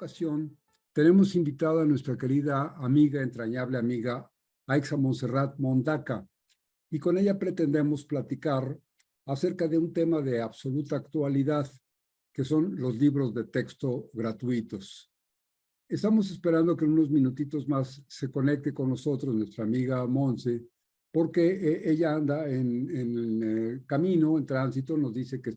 ocasión tenemos invitada a nuestra querida amiga, entrañable amiga, Aixa Montserrat Mondaca, y con ella pretendemos platicar acerca de un tema de absoluta actualidad, que son los libros de texto gratuitos. Estamos esperando que en unos minutitos más se conecte con nosotros nuestra amiga Monse, porque ella anda en camino, en tránsito, nos dice que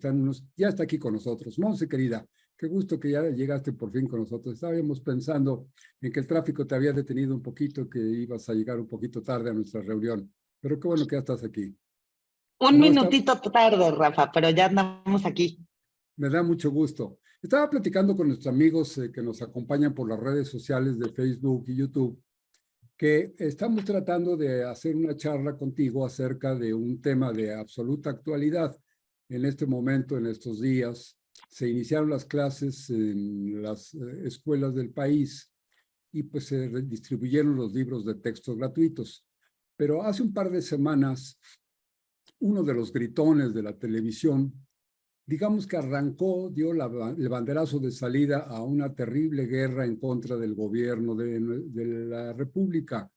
ya está aquí con nosotros. Monse, querida, qué gusto que ya llegaste por fin con nosotros. Estábamos pensando en que el tráfico te había detenido un poquito, que ibas a llegar un poquito tarde a nuestra reunión, pero qué bueno que ya estás aquí. Un minutito tarde, Rafa, pero ya andamos aquí. Me da mucho gusto. Estaba platicando con nuestros amigos que nos acompañan por las redes sociales de Facebook y YouTube, que estamos tratando de hacer una charla contigo acerca de un tema de absoluta actualidad. En este momento, en estos días, se iniciaron las clases en las escuelas del país y pues se distribuyeron los libros de texto gratuitos. Pero hace un par de semanas, uno de los gritones de la televisión, digamos que arrancó, dio el banderazo de salida a una terrible guerra en contra del gobierno de la República.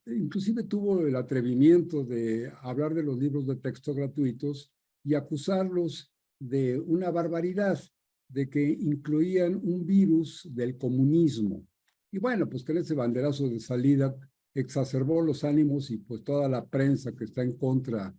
Inclusive tuvo el atrevimiento de hablar de los libros de texto gratuitos y acusarlos de una barbaridad, de que incluían un virus del comunismo. Y bueno, pues con ese banderazo de salida exacerbó los ánimos y pues toda la prensa que está en contra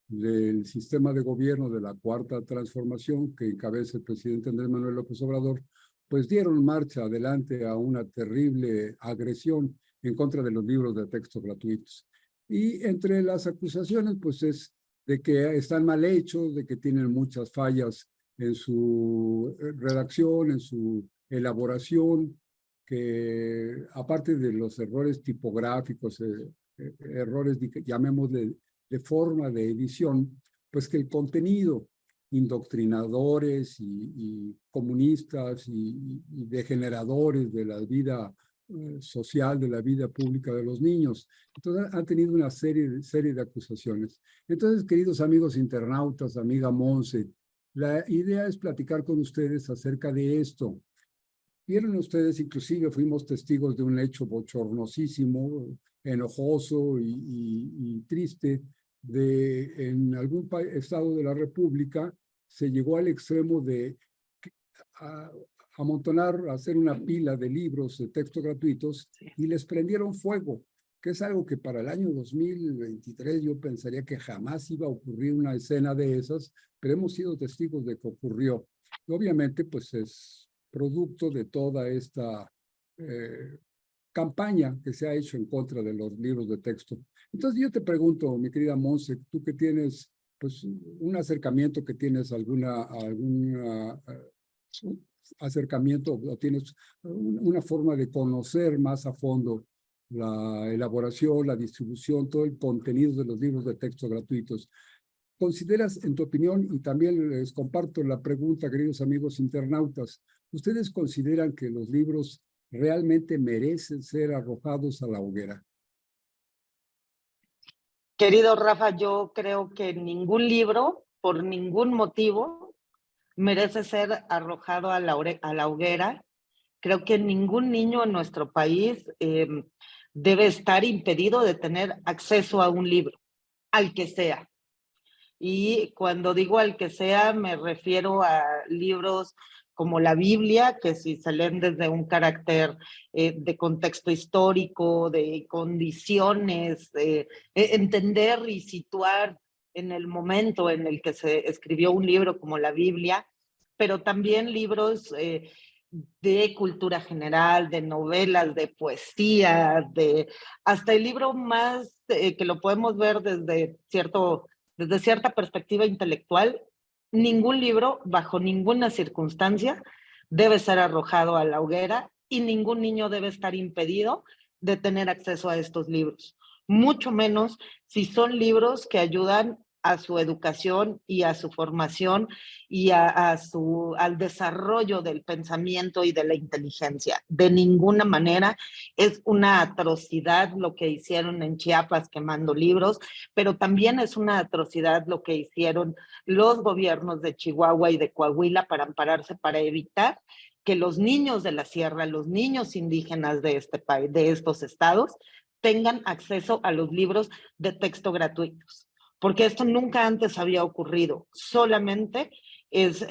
del sistema de gobierno de la Cuarta Transformación que encabeza el presidente Andrés Manuel López Obrador, pues dieron marcha adelante a una terrible agresión en contra de los libros de texto gratuitos. Y entre las acusaciones, pues es de que están mal hechos, de que tienen muchas fallas en su redacción, en su elaboración, que aparte de los errores tipográficos, errores, llamémosle, de forma de edición, pues que el contenido, indoctrinadores y comunistas y degeneradores de la vida social, de la vida pública de los niños. Entonces han tenido una serie de acusaciones. Entonces, queridos amigos internautas, amiga Monse, la idea es platicar con ustedes acerca de esto. Vieron ustedes, inclusive fuimos testigos de un hecho bochornosísimo, enojoso y triste, en algún estado de la República se llegó al extremo de amontonar, hacer una pila de libros de texto gratuitos y les prendieron fuego, que es algo que para el año 2023 yo pensaría que jamás iba a ocurrir una escena de esas, pero hemos sido testigos de que ocurrió. Y obviamente, pues es producto de toda esta campaña que se ha hecho en contra de los libros de texto. Entonces yo te pregunto, mi querida Monse, tú que tienes pues un acercamiento, que tienes algún acercamiento o tienes una forma de conocer más a fondo la elaboración, la distribución, todo el contenido de los libros de texto gratuitos. ¿Consideras, en tu opinión, y también les comparto la pregunta, queridos amigos internautas, ¿ustedes consideran que los libros realmente merecen ser arrojados a la hoguera? Querido Rafa, yo creo que ningún libro, por ningún motivo, merece ser arrojado a la hoguera. Creo que ningún niño en nuestro país debe estar impedido de tener acceso a un libro, al que sea. Y cuando digo al que sea, me refiero a libros como la Biblia, que si se leen desde un carácter de contexto histórico, de condiciones, entender y situar en el momento en el que se escribió un libro como la Biblia, pero también libros de cultura general, de novelas, de poesía, hasta el libro más que lo podemos ver desde cierta perspectiva intelectual. Ningún libro, bajo ninguna circunstancia, debe ser arrojado a la hoguera y ningún niño debe estar impedido de tener acceso a estos libros. Mucho menos si son libros que ayudan a su educación y a su formación y al desarrollo del pensamiento y de la inteligencia. De ninguna manera. Es una atrocidad lo que hicieron en Chiapas quemando libros, pero también es una atrocidad lo que hicieron los gobiernos de Chihuahua y de Coahuila para ampararse, para evitar que los niños de la sierra, los niños indígenas de este país, de estos estados, tengan acceso a los libros de texto gratuitos, porque esto nunca antes había ocurrido, solamente es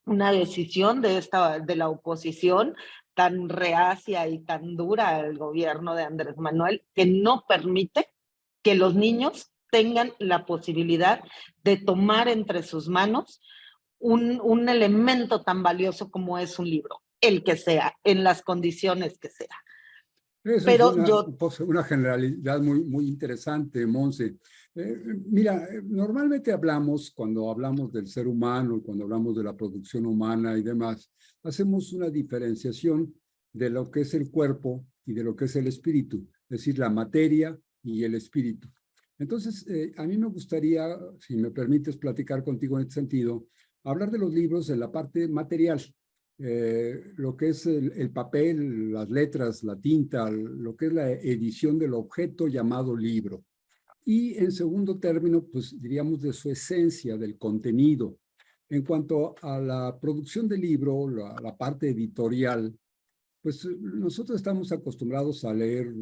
una decisión de la oposición tan reacia y tan dura al gobierno de Andrés Manuel, que no permite que los niños tengan la posibilidad de tomar entre sus manos un elemento tan valioso como es un libro, el que sea, en las condiciones que sea. Eso es Pero yo... una generalidad muy interesante, Monse. Mira, normalmente hablamos, cuando hablamos del ser humano, cuando hablamos de la producción humana y demás, hacemos una diferenciación de lo que es el cuerpo y de lo que es el espíritu, es decir, la materia y el espíritu. Entonces, a mí me gustaría, si me permites platicar contigo en este sentido, hablar de los libros en la parte material. Lo que es el papel, las letras, la tinta, lo que es la edición del objeto llamado libro. Y en segundo término, pues diríamos de su esencia, del contenido. En cuanto a la producción del libro, la parte editorial, pues nosotros estamos acostumbrados a leer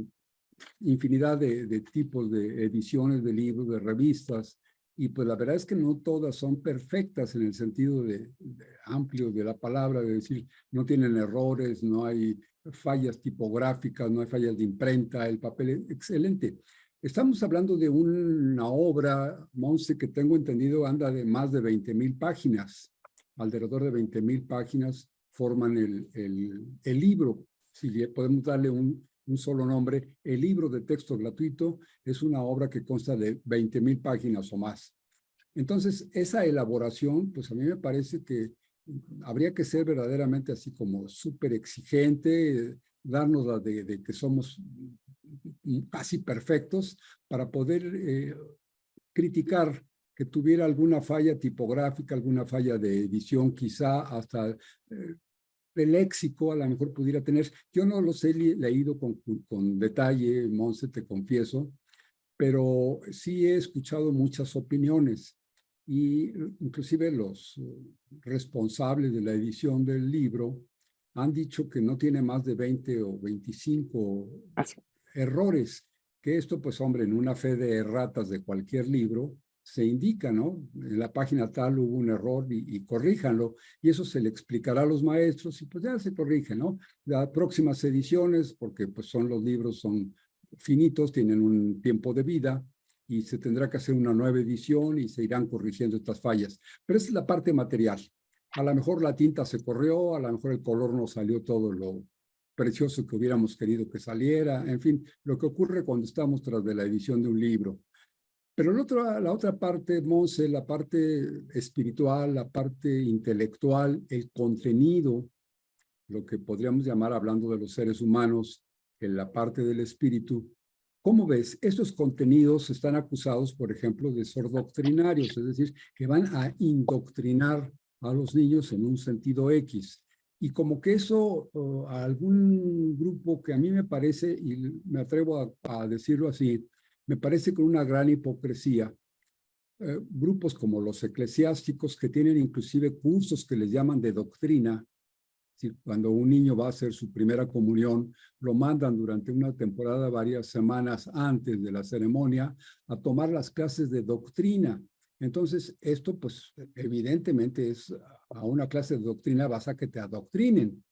infinidad de tipos de ediciones de libros, de revistas, y pues la verdad es que no todas son perfectas en el sentido de amplio de la palabra, de decir, no tienen errores, no hay fallas tipográficas, no hay fallas de imprenta, el papel es excelente. Estamos hablando de una obra, Monse, que tengo entendido anda de más de 20,000 páginas, alrededor de 20,000 páginas forman el libro, si podemos darle un solo nombre. El libro de texto gratuito es una obra que consta de 20,000 páginas o más. Entonces, esa elaboración, pues a mí me parece que habría que ser verdaderamente así como súper exigente, darnos la de que somos casi perfectos para poder criticar que tuviera alguna falla tipográfica, alguna falla de edición, quizá hasta de léxico a lo mejor pudiera tener. Yo no los he leído con detalle, Monse, te confieso, pero sí he escuchado muchas opiniones y inclusive los responsables de la edición del libro han dicho que no tiene más de 20 o 25 errores, que esto pues hombre, en una fe de erratas de cualquier libro, se indica, ¿no? En la página tal hubo un error y corríjanlo, y eso se le explicará a los maestros y pues ya se corrige, ¿no? Las próximas ediciones, porque pues son los libros, son finitos, tienen un tiempo de vida y se tendrá que hacer una nueva edición y se irán corrigiendo estas fallas. Pero esa es la parte material. A lo mejor la tinta se corrió, a lo mejor el color no salió todo lo precioso que hubiéramos querido que saliera, en fin, lo que ocurre cuando estamos tras de la edición de un libro. Pero la otra parte, Monse, la parte espiritual, la parte intelectual, el contenido, lo que podríamos llamar, hablando de los seres humanos, en la parte del espíritu, ¿cómo ves? Estos contenidos están acusados, por ejemplo, de ser doctrinarios, es decir, que van a indoctrinar a los niños en un sentido X. Y como que eso, a algún grupo que a mí me parece, y me atrevo a decirlo así, me parece con una gran hipocresía, grupos como los eclesiásticos que tienen inclusive cursos que les llaman de doctrina. Cuando un niño va a hacer su primera comunión, lo mandan durante una temporada, varias semanas antes de la ceremonia, a tomar las clases de doctrina. Entonces, esto pues evidentemente es a una clase de doctrina vas a que te adoctrinen.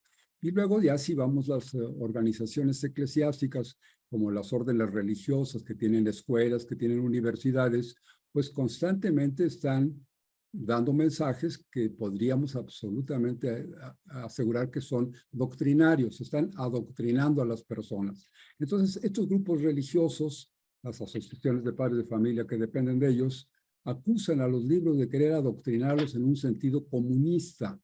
Y luego ya si vamos las organizaciones eclesiásticas, como las órdenes religiosas que tienen escuelas, que tienen universidades, pues constantemente están dando mensajes que podríamos absolutamente asegurar que son doctrinarios, están adoctrinando a las personas. Entonces, estos grupos religiosos, las asociaciones de padres de familia que dependen de ellos, acusan a los libros de querer adoctrinarlos en un sentido comunista.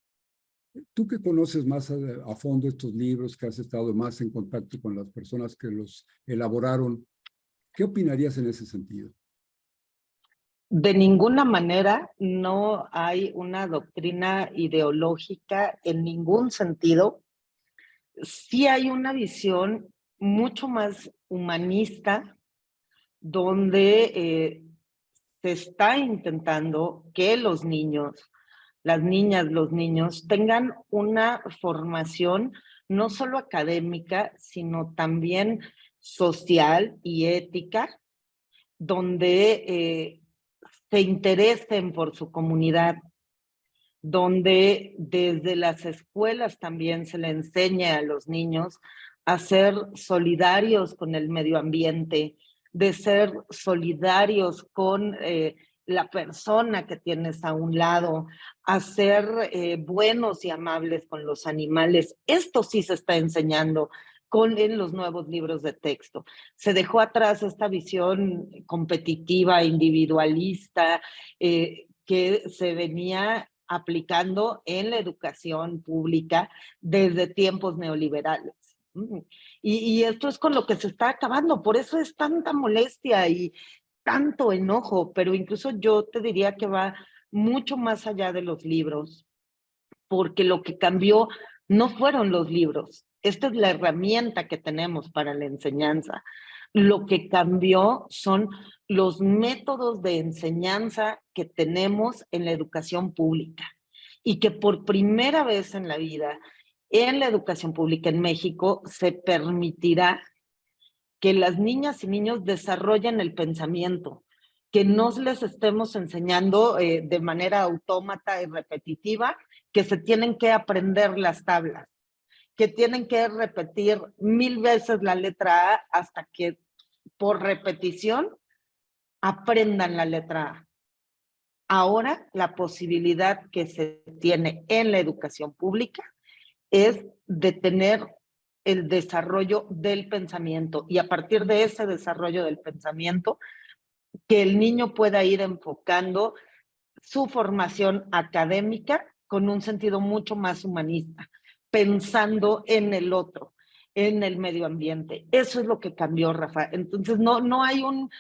Tú que conoces más a fondo estos libros, que has estado más en contacto con las personas que los elaboraron, ¿qué opinarías en ese sentido? De ninguna manera no hay una doctrina ideológica en ningún sentido. Sí hay una visión mucho más humanista donde se está intentando que los niños las niñas, los niños, tengan una formación no solo académica, sino también social y ética, donde se interesen por su comunidad, donde desde las escuelas también se le enseña a los niños a ser solidarios con el medio ambiente, de ser solidarios con la persona que tienes a un lado, a ser buenos y amables con los animales. Esto sí se está enseñando en los nuevos libros de texto. Se dejó atrás esta visión competitiva, individualista, que se venía aplicando en la educación pública desde tiempos neoliberales. Y esto es con lo que se está acabando, por eso es tanta molestia y tanto enojo, pero incluso yo te diría que va mucho más allá de los libros, porque lo que cambió no fueron los libros. Esta es la herramienta que tenemos para la enseñanza. Lo que cambió son los métodos de enseñanza que tenemos en la educación pública y que por primera vez en la vida, en la educación pública en México, se permitirá que las niñas y niños desarrollen el pensamiento, que no les estemos enseñando de manera autómata y repetitiva, que se tienen que aprender las tablas, que tienen que repetir 1000 veces la letra A hasta que por repetición aprendan la letra A. Ahora la posibilidad que se tiene en la educación pública es de tener el desarrollo del pensamiento y a partir de ese desarrollo del pensamiento que el niño pueda ir enfocando su formación académica con un sentido mucho más humanista, pensando en el otro, en el medio ambiente. Eso es lo que cambió, Rafa. Entonces, no hay un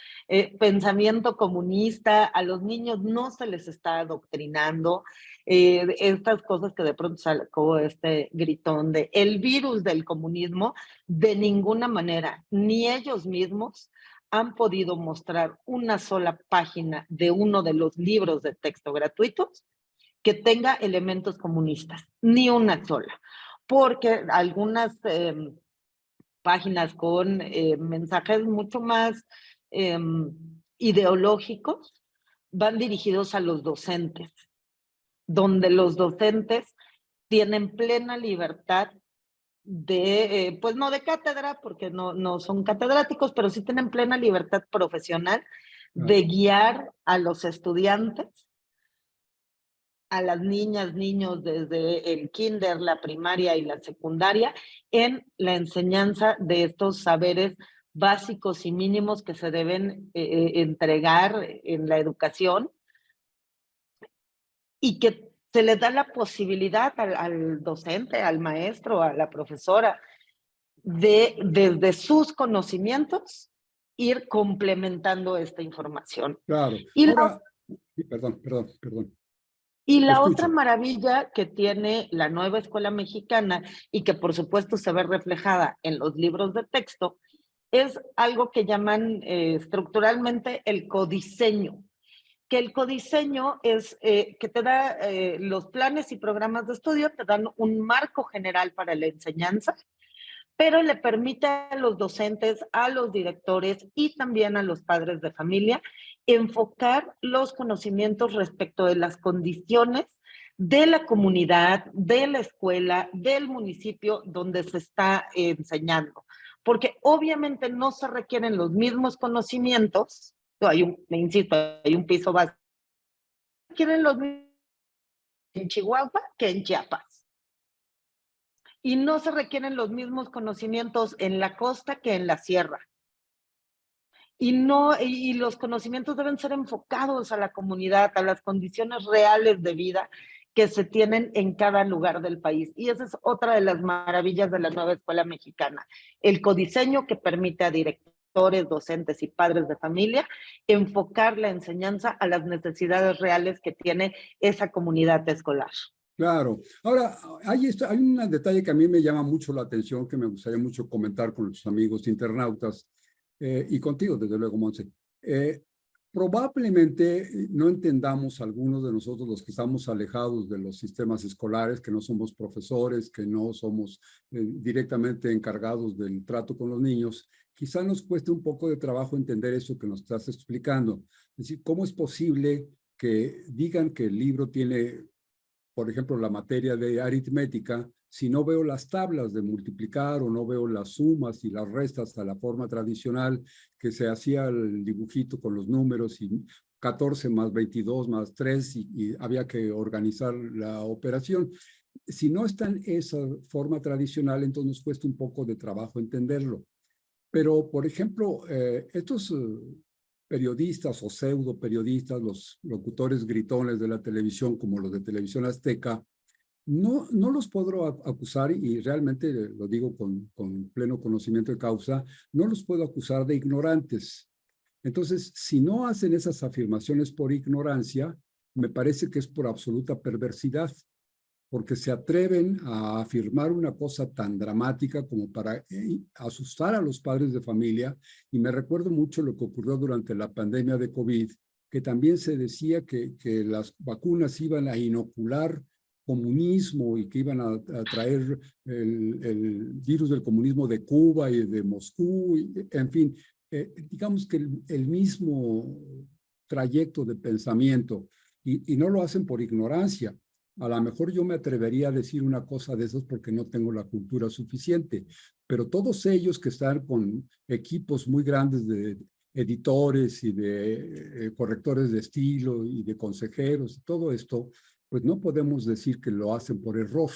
pensamiento comunista, a los niños no se les está adoctrinando. Estas cosas que de pronto sacó este gritón de el virus del comunismo, de ninguna manera, ni ellos mismos han podido mostrar una sola página de uno de los libros de texto gratuitos que tenga elementos comunistas, ni una sola, porque algunas páginas con mensajes mucho más ideológicos van dirigidos a los docentes, donde los docentes tienen plena libertad de, pues no de cátedra, porque no son catedráticos, pero sí tienen plena libertad profesional de guiar a los estudiantes, a las niñas, niños desde el kinder, la primaria y la secundaria, en la enseñanza de estos saberes básicos y mínimos que se deben entregar en la educación y que se les da la posibilidad al docente, al maestro, a la profesora, de desde sus conocimientos ir complementando esta información. Claro. Y Ahora, perdón. la otra maravilla que tiene la nueva escuela mexicana y que por supuesto se ve reflejada en los libros de texto es algo que llaman estructuralmente el codiseño, que el codiseño es que te da los planes y programas de estudio, te dan un marco general para la enseñanza, pero le permite a los docentes, a los directores y también a los padres de familia enfocar los conocimientos respecto de las condiciones de la comunidad, de la escuela, del municipio donde se está enseñando. Porque obviamente no se requieren los mismos conocimientos, me insisto, hay un piso básico, requieren los mismos en Chihuahua que en Chiapas. Y no se requieren los mismos conocimientos en la costa que en la sierra. Y los conocimientos deben ser enfocados a la comunidad, a las condiciones reales de vida que se tienen en cada lugar del país. Y esa es otra de las maravillas de la nueva escuela mexicana, el codiseño que permite a directores, docentes y padres de familia enfocar la enseñanza a las necesidades reales que tiene esa comunidad escolar. Claro. Ahora, hay un detalle que a mí me llama mucho la atención, que me gustaría mucho comentar con los amigos internautas y contigo, desde luego, Monse. Probablemente no entendamos algunos de nosotros los que estamos alejados de los sistemas escolares, que no somos profesores, que no somos directamente encargados del trato con los niños. Quizá nos cueste un poco de trabajo entender eso que nos estás explicando. Es decir, ¿cómo es posible que digan que el libro tiene, por ejemplo, la materia de aritmética, si no veo las tablas de multiplicar o no veo las sumas y las restas a la forma tradicional que se hacía el dibujito con los números y 14 más 22 más 3 y había que organizar la operación? Si no está en esa forma tradicional, entonces nos cuesta un poco de trabajo entenderlo. Pero, por ejemplo, estos periodistas o pseudo periodistas, los locutores gritones de la televisión, como los de Televisión Azteca, no los puedo acusar, y realmente lo digo con pleno conocimiento de causa, no los puedo acusar de ignorantes. Entonces, si no hacen esas afirmaciones por ignorancia, me parece que es por absoluta perversidad, porque se atreven a afirmar una cosa tan dramática como para asustar a los padres de familia. Y me recuerdo mucho lo que ocurrió durante la pandemia de COVID, que también se decía que las vacunas iban a inocular comunismo y que iban a traer el virus del comunismo de Cuba y de Moscú, en fin, digamos que el mismo trayecto de pensamiento, y no lo hacen por ignorancia. A lo mejor yo me atrevería a decir una cosa de esas porque no tengo la cultura suficiente, pero todos ellos que están con equipos muy grandes de editores y de correctores de estilo y de consejeros y todo esto, pues no podemos decir que lo hacen por error,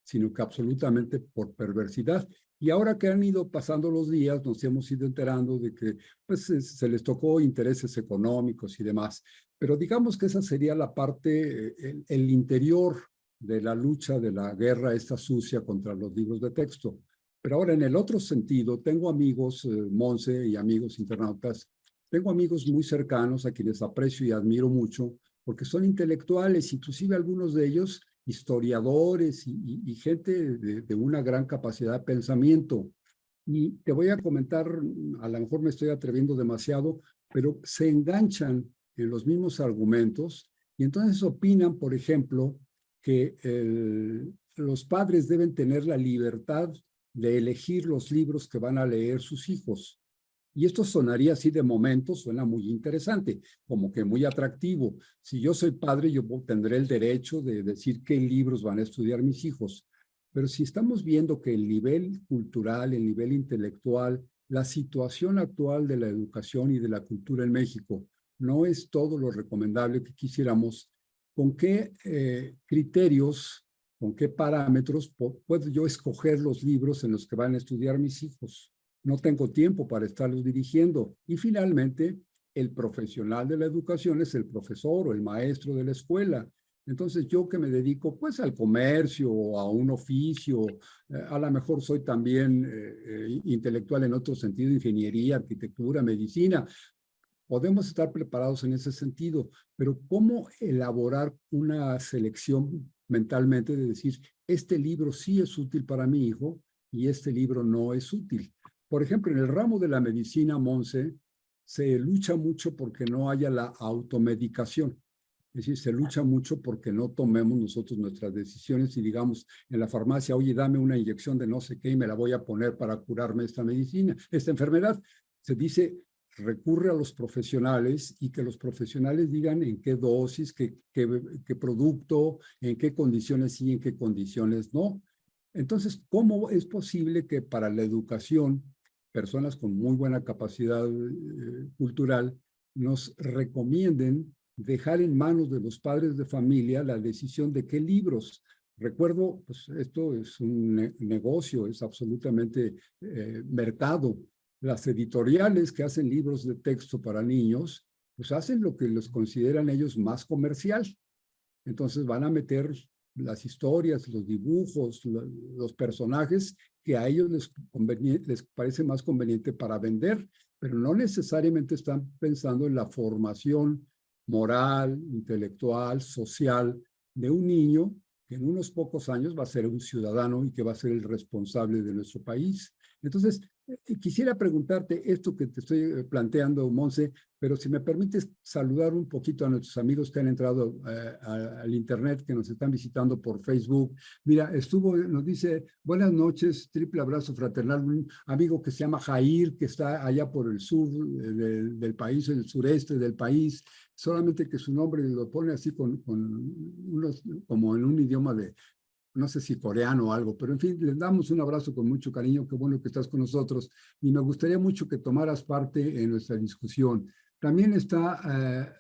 sino que absolutamente por perversidad. Y ahora que han ido pasando los días, nos hemos ido enterando de que pues, se les tocó intereses económicos y demás. Pero digamos que esa sería la parte, el interior de la lucha, de la guerra esta sucia contra los libros de texto. Pero ahora en el otro sentido, tengo amigos, Monse y amigos internautas, tengo amigos muy cercanos a quienes aprecio y admiro mucho, porque son intelectuales, inclusive algunos de ellos historiadores y gente de una gran capacidad de pensamiento. Y te voy a comentar, a lo mejor me estoy atreviendo demasiado, pero se enganchan en los mismos argumentos y entonces opinan, por ejemplo, que los padres deben tener la libertad de elegir los libros que van a leer sus hijos. Y esto sonaría así de momento, suena muy interesante, como que muy atractivo. Si yo soy padre, yo tendré el derecho de decir qué libros van a estudiar mis hijos. Pero si estamos viendo que el nivel cultural, el nivel intelectual, la situación actual de la educación y de la cultura en México no es todo lo recomendable que quisiéramos, ¿con qué criterios, con qué parámetros puedo yo escoger los libros en los que van a estudiar mis hijos? No tengo tiempo para estarlos dirigiendo. Y finalmente, el profesional de la educación es el profesor o el maestro de la escuela. Entonces, yo que me dedico pues al comercio o a un oficio, a lo mejor soy también intelectual en otro sentido, ingeniería, arquitectura, medicina. Podemos estar preparados en ese sentido, pero ¿cómo elaborar una selección mentalmente de decir, este libro sí es útil para mi hijo y este libro no es útil? Por ejemplo, en el ramo de la medicina, Monse, se lucha mucho porque no haya la automedicación. Es decir, se lucha mucho porque no tomemos nosotros nuestras decisiones y digamos en la farmacia, oye, dame una inyección de no sé qué y me la voy a poner para curarme esta medicina, esta enfermedad. Se dice, recurre a los profesionales y que los profesionales digan en qué dosis, qué producto, en qué condiciones sí, en qué condiciones no. Entonces, ¿cómo es posible que para la educación personas con muy buena capacidad cultural nos recomienden dejar en manos de los padres de familia la decisión de qué libros? Recuerdo, pues esto es un negocio, es absolutamente mercado. Las editoriales que hacen libros de texto para niños, pues hacen lo que los consideran ellos más comercial. Entonces van a meter las historias, los dibujos, los personajes que a ellos les parece más conveniente para vender, pero no necesariamente están pensando en la formación moral, intelectual, social de un niño que en unos pocos años va a ser un ciudadano y que va a ser el responsable de nuestro país. Entonces, Quisiera preguntarte esto que te estoy planteando, Monse, pero si me permites saludar un poquito a nuestros amigos que han entrado al internet, que nos están visitando por Facebook. Mira, nos dice, buenas noches, triple abrazo fraternal, un amigo que se llama Jair, que está allá por el sur del país, el sureste del país, solamente que su nombre lo pone así como en un idioma de, no sé si coreano o algo, pero en fin, les damos un abrazo con mucho cariño, qué bueno que estás con nosotros y me gustaría mucho que tomaras parte en nuestra discusión. También está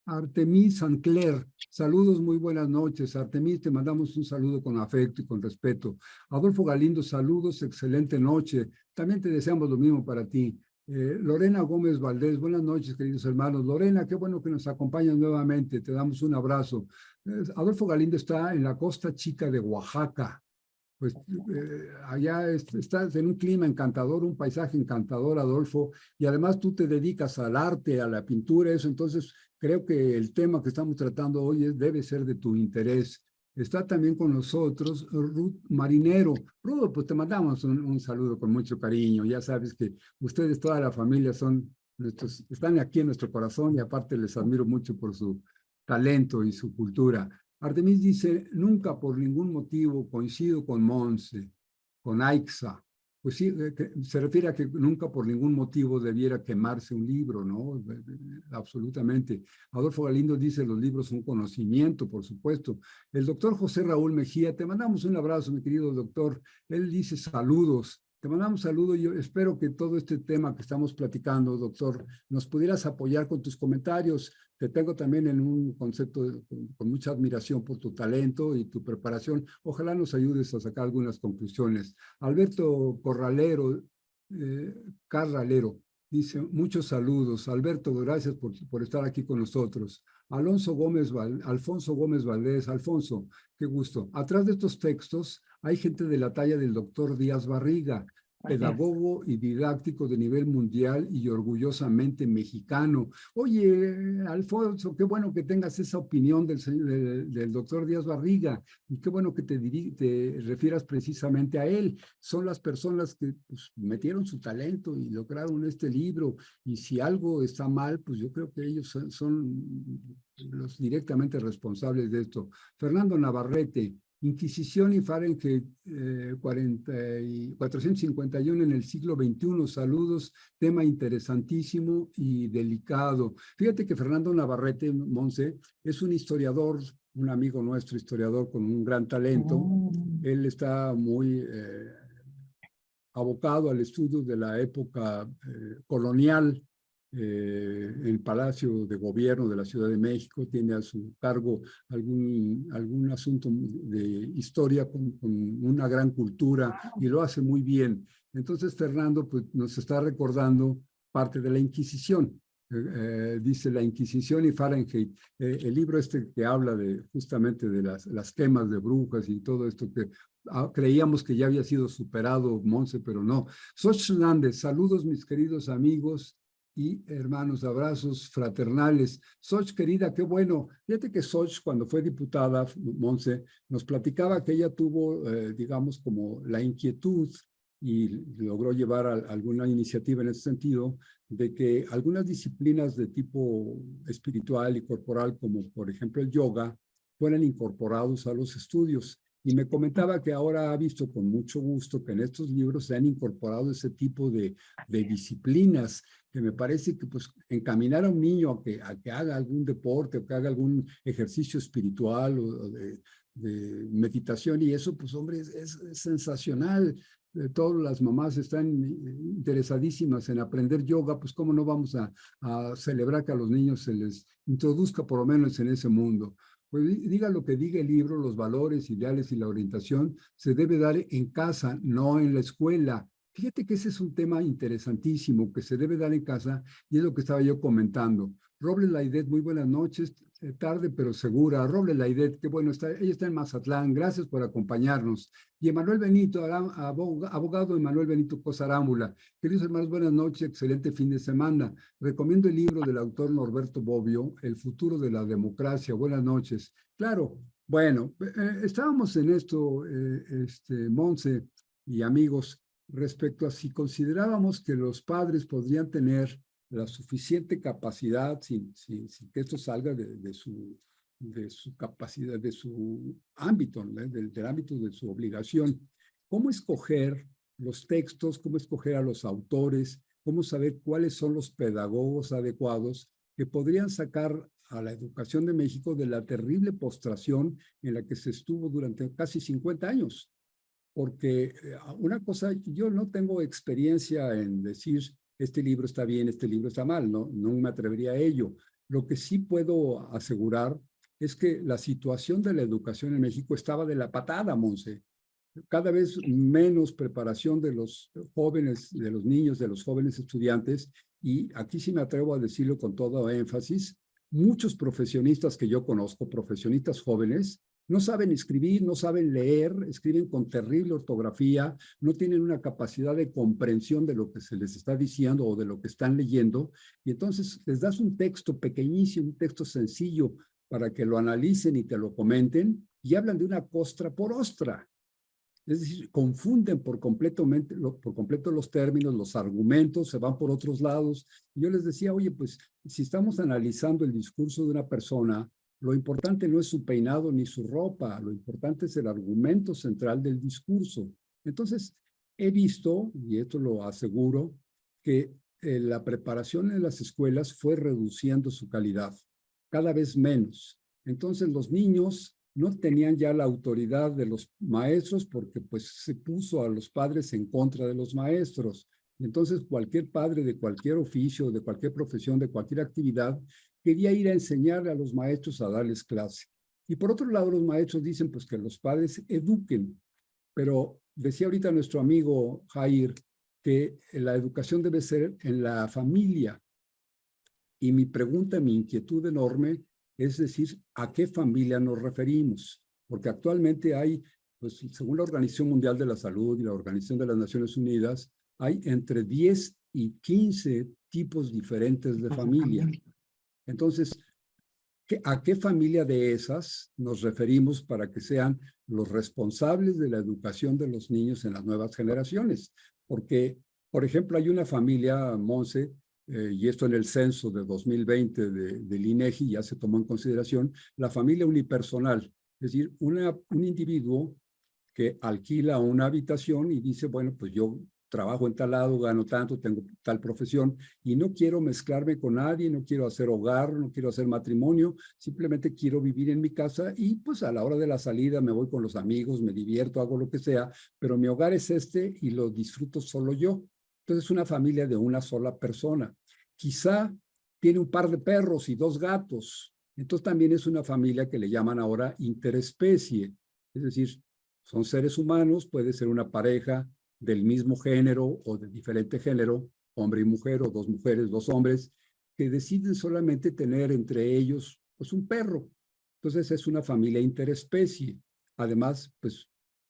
Artemis Sancler. Saludos, muy buenas noches. Artemis, te mandamos un saludo con afecto y con respeto. Adolfo Galindo, saludos, excelente noche. También te deseamos lo mismo para ti. Lorena Gómez Valdés, buenas noches, queridos hermanos. Lorena, qué bueno que nos acompañas nuevamente. Te damos un abrazo. Adolfo Galindo está en la Costa Chica de Oaxaca. Pues allá estás en un clima encantador, un paisaje encantador, Adolfo, y además tú te dedicas al arte, a la pintura, eso, entonces creo que el tema que estamos tratando hoy debe ser de tu interés. Está también con nosotros Ruth Marinero. Ruth, pues te mandamos un saludo con mucho cariño. Ya sabes que ustedes, toda la familia, están aquí en nuestro corazón y aparte les admiro mucho por su talento y su cultura. Artemis dice, nunca por ningún motivo coincido con Monse, con Aixa. Pues sí, se refiere a que nunca por ningún motivo debiera quemarse un libro, ¿no? Absolutamente. Adolfo Galindo dice, los libros son conocimiento, por supuesto. El doctor José Raúl Mejía, te mandamos un abrazo, mi querido doctor. Él dice saludos. Te mandamos saludos y yo espero que todo este tema que estamos platicando, doctor, nos pudieras apoyar con tus comentarios. Te tengo también en un concepto con mucha admiración por tu talento y tu preparación. Ojalá nos ayudes a sacar algunas conclusiones. Alberto Carralero dice, muchos saludos. Alberto, gracias por estar aquí con nosotros. Alfonso Gómez Valdés. Alfonso, qué gusto. Atrás de estos textos hay gente de la talla del doctor Díaz Barriga, pedagogo y didáctico de nivel mundial y orgullosamente mexicano. Oye, Alfonso, qué bueno que tengas esa opinión del doctor Díaz Barriga y qué bueno que te refieras precisamente a él. Son las personas que pues, metieron su talento y lograron este libro y si algo está mal, pues yo creo que ellos son los directamente responsables de esto. Fernando Navarrete, Inquisición y Fahrenheit 451 en el siglo XXI. Saludos, tema interesantísimo y delicado. Fíjate que Fernando Navarrete, Monse, es un historiador, un amigo nuestro, historiador con un gran talento. Él está muy abocado al estudio de la época colonial. El Palacio de Gobierno de la Ciudad de México tiene a su cargo algún asunto de historia con una gran cultura y lo hace muy bien. Entonces, Fernando pues, nos está recordando parte de la Inquisición. Dice la Inquisición y Fahrenheit, el libro este que habla justamente de las quemas de brujas y todo esto que creíamos que ya había sido superado, Monse, pero no. Xochitl Hernández, saludos mis queridos amigos y hermanos, abrazos fraternales. Xochitl, querida, qué bueno. Fíjate que Xochitl, cuando fue diputada, Monse, nos platicaba que ella tuvo, digamos, como la inquietud y logró llevar alguna iniciativa en ese sentido, de que algunas disciplinas de tipo espiritual y corporal, como por ejemplo el yoga, fueran incorporados a los estudios. Y me comentaba que ahora ha visto con mucho gusto que en estos libros se han incorporado ese tipo de disciplinas que me parece que pues encaminar a un niño a que haga algún deporte o que haga algún ejercicio espiritual o de meditación y eso pues hombre es sensacional. Todas las mamás están interesadísimas en aprender yoga, pues cómo no vamos a celebrar que a los niños se les introduzca por lo menos en ese mundo. Pues diga lo que diga el libro, los valores, ideales y la orientación se debe dar en casa, no en la escuela. Fíjate que ese es un tema interesantísimo que se debe dar en casa y es lo que estaba yo comentando. Robles Laidet, muy buenas noches, tarde pero segura. Robles Laidet, qué bueno, ella está en Mazatlán, gracias por acompañarnos. Y Emanuel Benito, abogado Emanuel Benito Cosarámbula. Queridos hermanos, buenas noches, excelente fin de semana. Recomiendo el libro del autor Norberto Bobbio, El futuro de la democracia. Buenas noches. Claro, bueno, estábamos en esto, Monse y amigos, respecto a si considerábamos que los padres podrían tener la suficiente capacidad, sin que esto salga de su capacidad, de su ámbito, ¿no? del ámbito de su obligación. ¿Cómo escoger los textos? ¿Cómo escoger a los autores? ¿Cómo saber cuáles son los pedagogos adecuados que podrían sacar a la educación de México de la terrible postración en la que se estuvo durante casi 50 años? Porque una cosa, yo no tengo experiencia en decir este libro está bien, este libro está mal, no me atrevería a ello. Lo que sí puedo asegurar es que la situación de la educación en México estaba de la patada, Monse. Cada vez menos preparación de los jóvenes, de los niños, de los jóvenes estudiantes, y aquí sí me atrevo a decirlo con todo énfasis, muchos profesionistas que yo conozco, profesionistas jóvenes, no saben escribir, no saben leer, escriben con terrible ortografía, no tienen una capacidad de comprensión de lo que se les está diciendo o de lo que están leyendo, y entonces les das un texto pequeñísimo, un texto sencillo para que lo analicen y te lo comenten, y hablan de una costra por ostra. Es decir, confunden por completo los términos, los argumentos, se van por otros lados. Y yo les decía, oye, pues si estamos analizando el discurso de una persona, lo importante no es su peinado ni su ropa, lo importante es el argumento central del discurso. Entonces, he visto, y esto lo aseguro, que la preparación en las escuelas fue reduciendo su calidad, cada vez menos. Entonces, los niños no tenían ya la autoridad de los maestros porque pues se puso a los padres en contra de los maestros. Entonces cualquier padre de cualquier oficio, de cualquier profesión, de cualquier actividad, quería ir a enseñarle a los maestros a darles clase. Y por otro lado los maestros dicen pues que los padres eduquen, pero decía ahorita nuestro amigo Jair que la educación debe ser en la familia. Y mi pregunta, mi inquietud enorme es decir, ¿a qué familia nos referimos? Porque actualmente hay, pues según la Organización Mundial de la Salud y la Organización de las Naciones Unidas, hay entre 10 y 15 tipos diferentes de familia. Entonces, ¿a qué familia de esas nos referimos para que sean los responsables de la educación de los niños en las nuevas generaciones? Porque, por ejemplo, hay una familia, Monse, y esto en el censo de 2020 del INEGI ya se tomó en consideración, la familia unipersonal, es decir, un individuo que alquila una habitación y dice, bueno, pues yo trabajo en tal lado, gano tanto, tengo tal profesión y no quiero mezclarme con nadie, no quiero hacer hogar, no quiero hacer matrimonio, simplemente quiero vivir en mi casa y pues a la hora de la salida me voy con los amigos, me divierto, hago lo que sea, pero mi hogar es este y lo disfruto solo yo. Entonces es una familia de una sola persona. Quizá tiene un par de perros y 2 gatos. Entonces también es una familia que le llaman ahora interespecie. Es decir, son seres humanos, puede ser una pareja del mismo género o de diferente género, hombre y mujer o 2 mujeres, 2 hombres, que deciden solamente tener entre ellos pues un perro. Entonces es una familia interespecie. Además, pues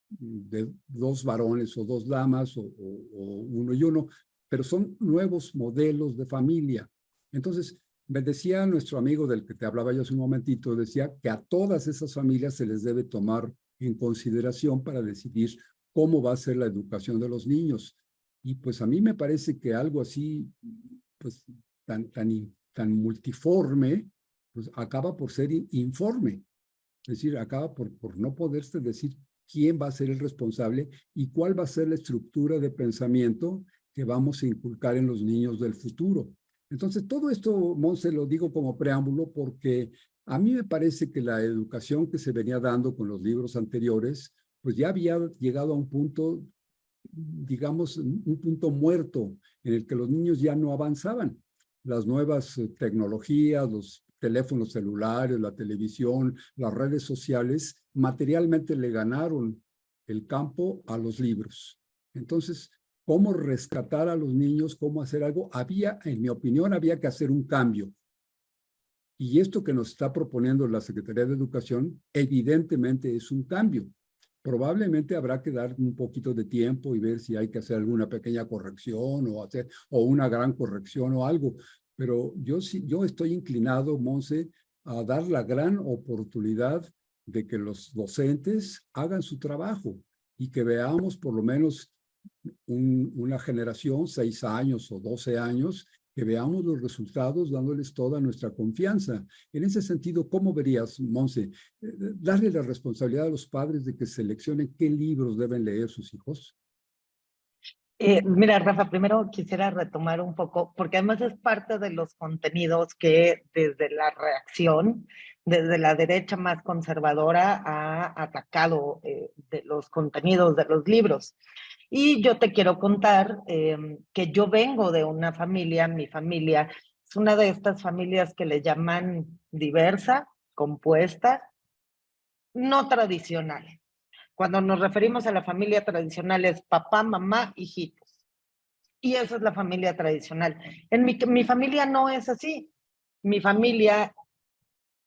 de 2 varones o 2 damas o uno y uno, pero son nuevos modelos de familia. Entonces, me decía nuestro amigo del que te hablaba yo hace un momentito, decía que a todas esas familias se les debe tomar en consideración para decidir cómo va a ser la educación de los niños. Y pues a mí me parece que algo así, pues tan multiforme, pues acaba por ser informe. Es decir, acaba por no poderse decir quién va a ser el responsable y cuál va a ser la estructura de pensamiento que vamos a inculcar en los niños del futuro. Entonces, todo esto, Monse, lo digo como preámbulo porque a mí me parece que la educación que se venía dando con los libros anteriores, pues ya había llegado a un punto, digamos, un punto muerto en el que los niños ya no avanzaban. Las nuevas tecnologías, los teléfonos celulares, la televisión, las redes sociales, materialmente le ganaron el campo a los libros. Entonces, ¿cómo rescatar a los niños? ¿Cómo hacer algo? En mi opinión, había que hacer un cambio. Y esto que nos está proponiendo la Secretaría de Educación, evidentemente es un cambio. Probablemente habrá que dar un poquito de tiempo y ver si hay que hacer alguna pequeña corrección o una gran corrección o algo. Pero yo estoy inclinado, Monse, a dar la gran oportunidad de que los docentes hagan su trabajo y que veamos por lo menos una generación, 6 años o 12 años, que veamos los resultados dándoles toda nuestra confianza. En ese sentido, ¿cómo verías, Monse, darle la responsabilidad a los padres de que seleccionen qué libros deben leer sus hijos? Mira, Rafa, primero quisiera retomar un poco, porque además es parte de los contenidos que desde la reacción, desde la derecha más conservadora, ha atacado de los contenidos de los libros. Y yo te quiero contar que yo vengo de una familia, mi familia es una de estas familias que le llaman diversa, compuesta, no tradicional. Cuando nos referimos a la familia tradicional es papá, mamá, hijitos. Y esa es la familia tradicional. En mi familia no es así. Mi familia,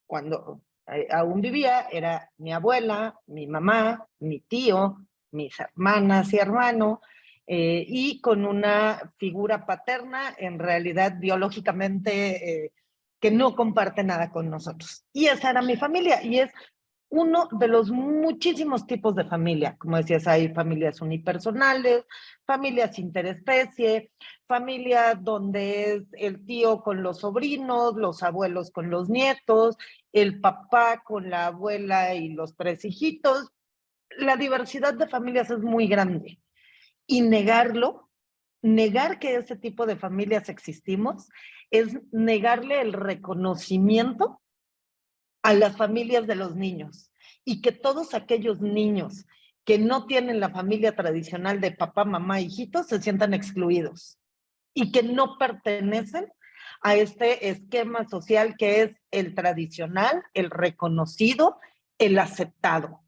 cuando aún vivía, era mi abuela, mi mamá, mi tío, mis hermanas y hermano, y con una figura paterna, en realidad biológicamente, que no comparte nada con nosotros. Y esa era mi familia, y es uno de los muchísimos tipos de familia. Como decías, hay familias unipersonales, familias interespecie, familia donde es el tío con los sobrinos, los abuelos con los nietos, el papá con la abuela y los 3 hijitos. La diversidad de familias es muy grande. Y negar que ese tipo de familias existimos, es negarle el reconocimiento a las familias de los niños y que todos aquellos niños que no tienen la familia tradicional de papá, mamá, hijitos se sientan excluidos y que no pertenecen a este esquema social que es el tradicional, el reconocido, el aceptado.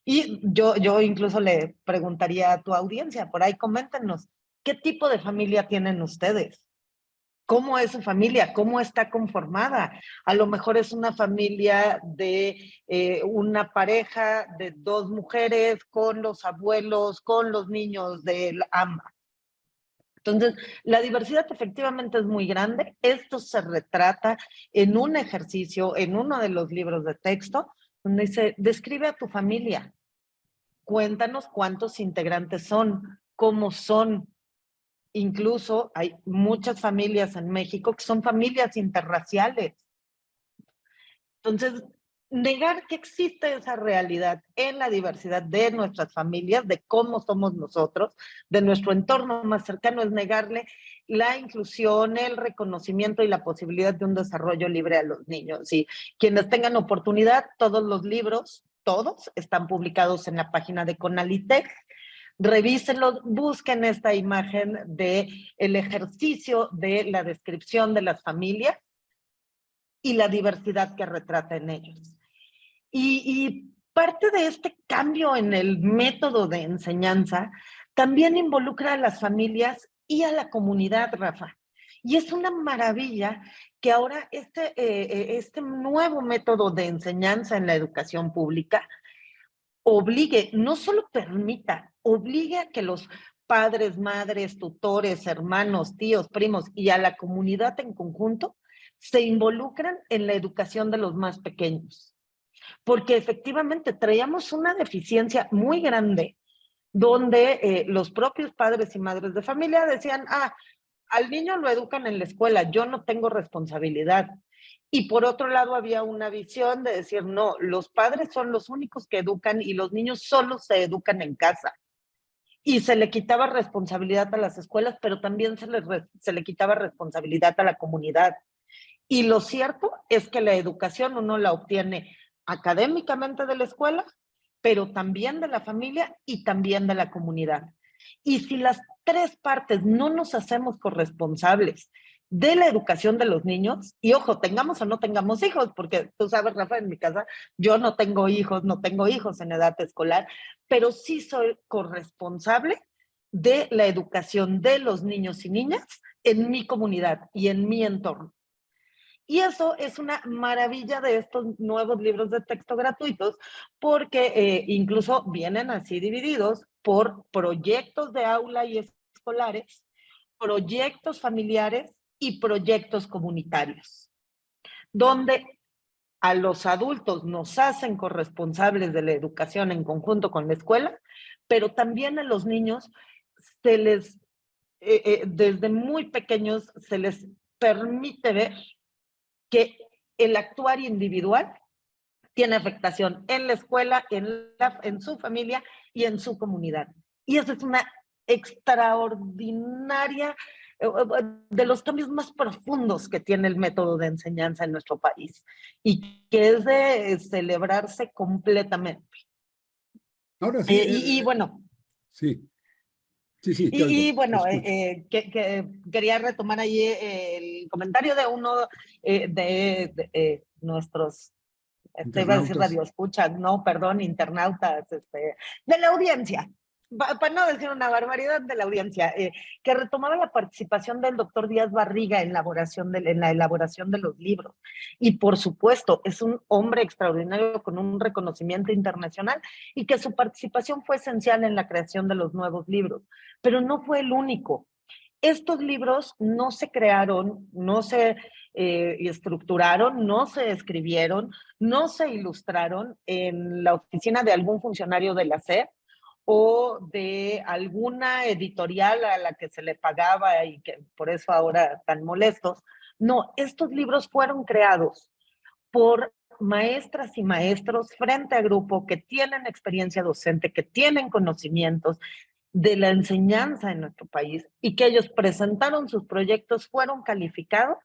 Y yo incluso le preguntaría a tu audiencia, por ahí coméntenos, ¿qué tipo de familia tienen ustedes? ¿Cómo es su familia? ¿Cómo está conformada? A lo mejor es una familia de una pareja de 2 mujeres con los abuelos, con los niños de ambas. Entonces, la diversidad efectivamente es muy grande. Esto se retrata en un ejercicio, en uno de los libros de texto, donde dice, describe a tu familia. Cuéntanos cuántos integrantes son, cómo son. Incluso hay muchas familias en México que son familias interraciales. Entonces, negar que existe esa realidad en la diversidad de nuestras familias, de cómo somos nosotros, de nuestro entorno más cercano, es negarle la inclusión, el reconocimiento y la posibilidad de un desarrollo libre a los niños. Y quienes tengan oportunidad, todos los libros, todos, están publicados en la página de Conalitec. Revísenlo, busquen esta imagen de el ejercicio de la descripción de las familias y la diversidad que retrata en ellos. Y parte de este cambio en el método de enseñanza también involucra a las familias y a la comunidad, Rafa. Y es una maravilla que ahora este nuevo método de enseñanza en la educación pública obligue, no solo permita, obligue a que los padres, madres, tutores, hermanos, tíos, primos y a la comunidad en conjunto se involucren en la educación de los más pequeños. Porque efectivamente traíamos una deficiencia muy grande donde los propios padres y madres de familia decían, al niño lo educan en la escuela, yo no tengo responsabilidad. Y por otro lado había una visión de decir, no, los padres son los únicos que educan y los niños solo se educan en casa. Y se le quitaba responsabilidad a las escuelas, pero también se le quitaba responsabilidad a la comunidad. Y lo cierto es que la educación uno la obtiene académicamente de la escuela, pero también de la familia y también de la comunidad. Y si las 3 partes no nos hacemos corresponsables de la educación de los niños, y ojo, tengamos o no tengamos hijos, porque tú sabes, Rafa, en mi casa yo no tengo hijos en edad escolar, pero sí soy corresponsable de la educación de los niños y niñas en mi comunidad y en mi entorno. Y eso es una maravilla de estos nuevos libros de texto gratuitos, porque incluso vienen así divididos por proyectos de aula y escolares, proyectos familiares y proyectos comunitarios, donde a los adultos nos hacen corresponsables de la educación en conjunto con la escuela, pero también a los niños se les, desde muy pequeños, se les permite ver que el actuar individual tiene afectación en la escuela, en su familia y en su comunidad. Y eso es una extraordinaria, de los cambios más profundos que tiene el método de enseñanza en nuestro país y que es de celebrarse completamente. Ahora sí, Y bueno, sí, sí, te oigo, te bueno, escucho. quería retomar ahí el comentario de uno de nuestros, iba a decir Internautas. radio escucha, no, perdón, internautas, de la audiencia, para no decir una barbaridad, de la audiencia, que retomaba la participación del doctor Díaz Barriga en la elaboración de los libros. Y por supuesto, es un hombre extraordinario con un reconocimiento internacional y que su participación fue esencial en la creación de los nuevos libros, pero no fue el único. Estos libros no se crearon, no se estructuraron, no se escribieron, no se ilustraron en la oficina de algún funcionario de la SEP o de alguna editorial a la que se le pagaba y que por eso ahora tan molestos. No, estos libros fueron creados por maestras y maestros frente a grupo que tienen experiencia docente, que tienen conocimientos de la enseñanza en nuestro país y que ellos presentaron sus proyectos, fueron calificados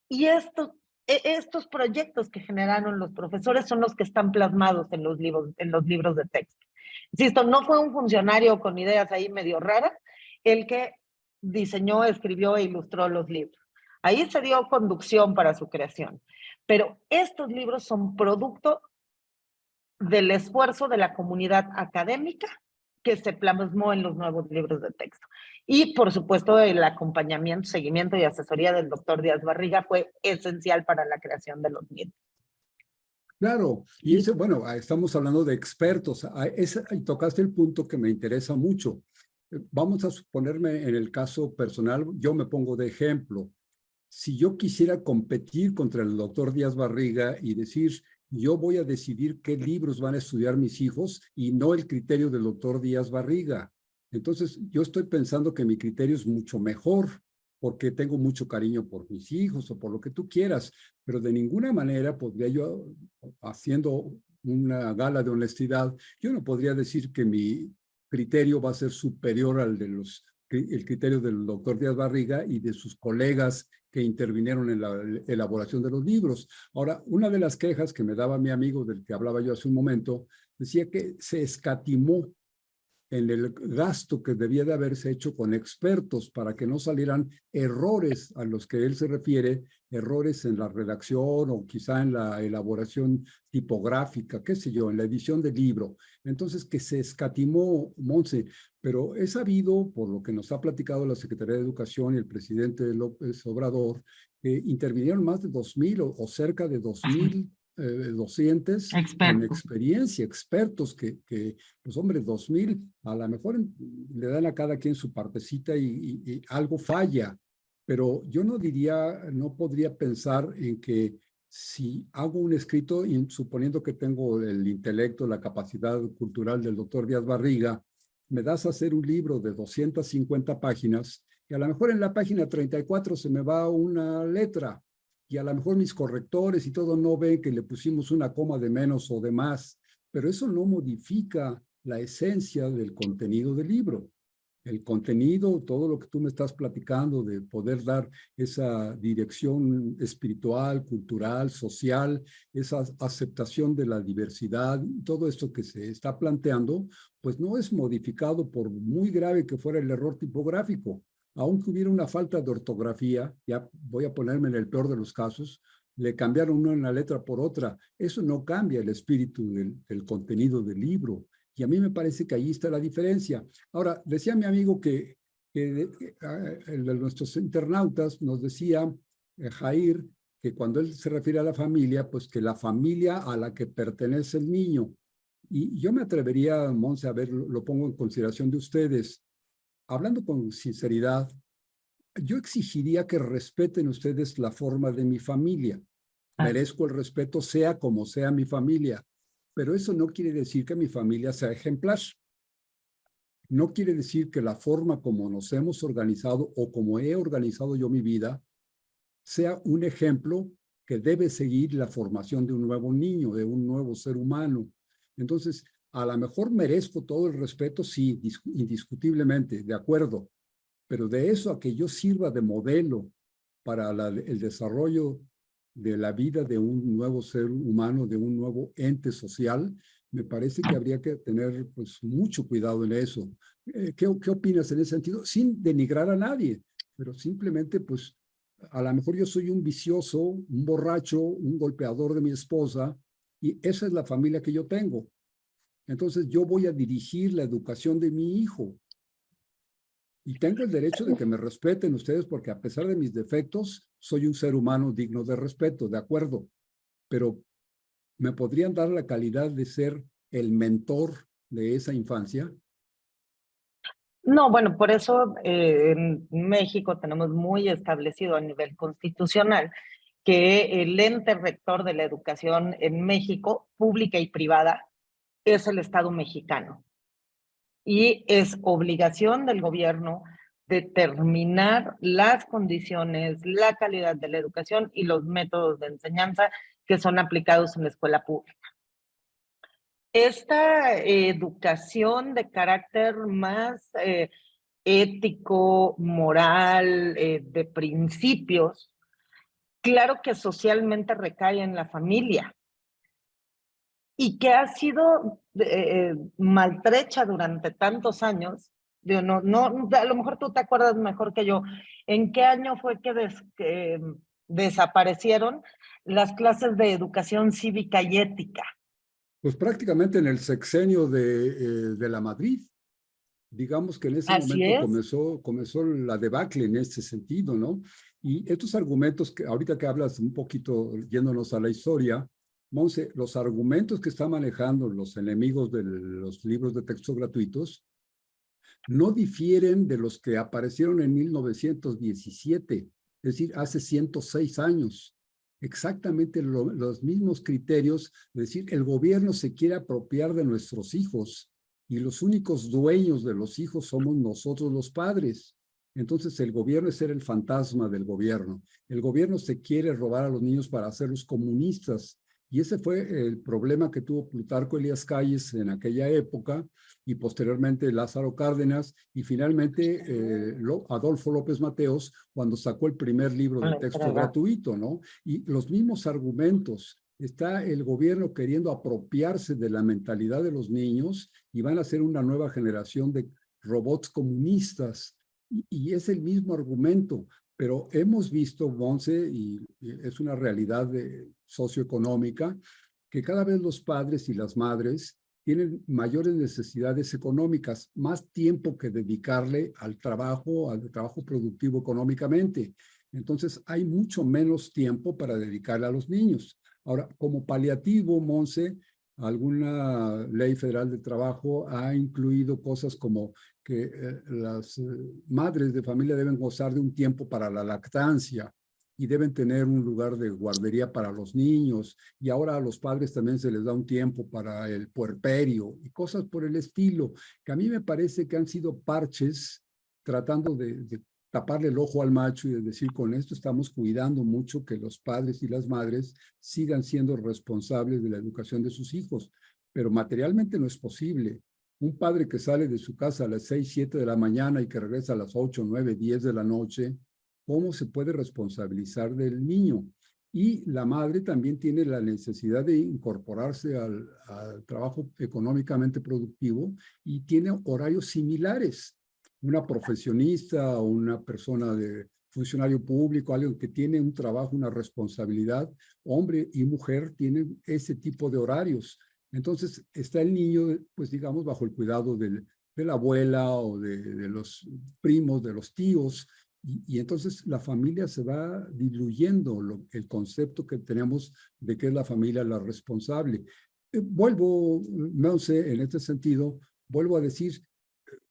y estos proyectos que generaron los profesores son los que están plasmados en los libros de texto. Insisto, no fue un funcionario con ideas ahí medio raras el que diseñó, escribió e ilustró los libros. Ahí se dio conducción para su creación. Pero estos libros son producto del esfuerzo de la comunidad académica que se plasmó en los nuevos libros de texto. Y, por supuesto, el acompañamiento, seguimiento y asesoría del doctor Díaz Barriga fue esencial para la creación de los libros. Claro, y eso, bueno, estamos hablando de expertos. Y tocaste el punto que me interesa mucho. Vamos a suponerme en el caso personal, yo me pongo de ejemplo. Si yo quisiera competir contra el doctor Díaz Barriga y decir, yo voy a decidir qué libros van a estudiar mis hijos y no el criterio del doctor Díaz Barriga. Entonces, yo estoy pensando que mi criterio es mucho mejor porque tengo mucho cariño por mis hijos o por lo que tú quieras, pero de ninguna manera podría yo, haciendo una gala de honestidad, yo no podría decir que mi criterio va a ser superior al de el criterio del doctor Díaz Barriga y de sus colegas que intervinieron en la elaboración de los libros. Ahora, una de las quejas que me daba mi amigo del que hablaba yo hace un momento, decía que se escatimó en el gasto que debía de haberse hecho con expertos para que no salieran errores a los que él se refiere, errores en la redacción o quizá en la elaboración tipográfica, qué sé yo, en la edición del libro. Entonces, que se escatimó, Monse, pero he sabido, por lo que nos ha platicado la Secretaría de Educación y el presidente López Obrador, que intervinieron más de 2,000 o cerca de 2,000 docentes con Experto. experiencia, expertos pues hombre, 2,000, a lo mejor le dan a cada quien su partecita y algo falla, pero yo no diría, no podría pensar en que si hago un escrito, suponiendo que tengo el intelecto, la capacidad cultural del doctor Díaz Barriga, me das a hacer un libro de 250 páginas y a lo mejor en la página 34 se me va una letra y a lo mejor mis correctores y todo no ven que le pusimos una coma de menos o de más, pero eso no modifica la esencia del contenido del libro. El contenido, todo lo que tú me estás platicando de poder dar esa dirección espiritual, cultural, social, esa aceptación de la diversidad, todo esto que se está planteando, pues no es modificado por muy grave que fuera el error tipográfico. Aunque hubiera una falta de ortografía, ya voy a ponerme en el peor de los casos, le cambiaron una letra por otra. Eso no cambia el espíritu del contenido del libro. Y a mí me parece que ahí está la diferencia. Ahora, decía mi amigo el de nuestros internautas nos decía, Jair, que cuando él se refiere a la familia, pues que la familia a la que pertenece el niño. Y yo me atrevería, Monse, a ver, lo pongo en consideración de ustedes. Hablando con sinceridad, yo exigiría que respeten ustedes la forma de mi familia. Merezco el respeto, sea como sea mi familia, pero eso no quiere decir que mi familia sea ejemplar. no quiere decir que la forma como nos hemos organizado o como he organizado yo mi vida sea un ejemplo que debe seguir la formación de un nuevo niño, de un nuevo ser humano. Entonces, a lo mejor merezco todo el respeto, sí, indiscutiblemente, de acuerdo, pero de eso a que yo sirva de modelo para el desarrollo de la vida de un nuevo ser humano, de un nuevo ente social, me parece que habría que tener pues, mucho cuidado en eso. ¿Qué opinas en ese sentido? Sin denigrar a nadie, pero simplemente, pues, a lo mejor yo soy un vicioso, un borracho, un golpeador de mi esposa, y esa es la familia que yo tengo. Entonces yo voy a dirigir la educación de mi hijo. Y tengo el derecho de que me respeten ustedes porque a pesar de mis defectos, soy un ser humano digno de respeto, de acuerdo. Pero ¿me podrían dar la calidad de ser el mentor de esa infancia? No, bueno, por eso en México tenemos muy establecido a nivel constitucional que el ente rector de la educación en México, pública y privada, es el Estado mexicano. Y es obligación del gobierno determinar las condiciones, la calidad de la educación y los métodos de enseñanza que son aplicados en la escuela pública. Esta educación de carácter más ético, moral, de principios, claro que socialmente recae en la familia y que ha sido maltrecha durante tantos años. Yo a lo mejor tú te acuerdas mejor que yo. ¿En qué año fue que desaparecieron las clases de educación cívica y ética? Pues prácticamente en el sexenio de la Madrid. Digamos que en ese Así momento es. comenzó la debacle en este sentido, ¿no? Y estos argumentos que ahorita que hablas un poquito yéndonos a la historia, Monse, los argumentos que están manejando los enemigos de los libros de texto gratuitos no difieren de los que aparecieron en 1917, es decir, hace 106 años. Exactamente los mismos criterios, es decir, el gobierno se quiere apropiar de nuestros hijos y los únicos dueños de los hijos somos nosotros los padres. Entonces el gobierno es ser el fantasma del gobierno. El gobierno se quiere robar a los niños para hacerlos comunistas. Y ese fue el problema que tuvo Plutarco Elías Calles en aquella época, y posteriormente Lázaro Cárdenas, y finalmente Adolfo López Mateos, cuando sacó el primer libro de texto gratuito, ¿no? Y los mismos argumentos. Está el gobierno queriendo apropiarse de la mentalidad de los niños y van a hacer una nueva generación de robots comunistas. Y es el mismo argumento, pero hemos visto, Monse, y es una realidad socioeconómica, que cada vez los padres y las madres tienen mayores necesidades económicas, más tiempo que dedicarle al trabajo productivo económicamente. Entonces, hay mucho menos tiempo para dedicarle a los niños. Ahora, como paliativo, Monse, alguna ley federal de trabajo ha incluido cosas como que las madres de familia deben gozar de un tiempo para la lactancia y deben tener un lugar de guardería para los niños, y ahora a los padres también se les da un tiempo para el puerperio y cosas por el estilo, que a mí me parece que han sido parches tratando de taparle el ojo al macho y de decir, con esto estamos cuidando mucho que los padres y las madres sigan siendo responsables de la educación de sus hijos, pero materialmente no es posible. Un padre que sale de su casa a las 6, 7 de la mañana y que regresa a las 8, 9, 10 de la noche, ¿cómo se puede responsabilizar del niño? Y la madre también tiene la necesidad de incorporarse al trabajo económicamente productivo y tiene horarios similares. Una profesionista o una persona de funcionario público, alguien que tiene un trabajo, una responsabilidad, hombre y mujer tienen ese tipo de horarios. Entonces está el niño, pues digamos, bajo el cuidado de la abuela o de los primos, de los tíos, y entonces la familia se va diluyendo, el concepto que tenemos de que es la familia la responsable. Vuelvo, no sé, en este sentido, vuelvo a decir,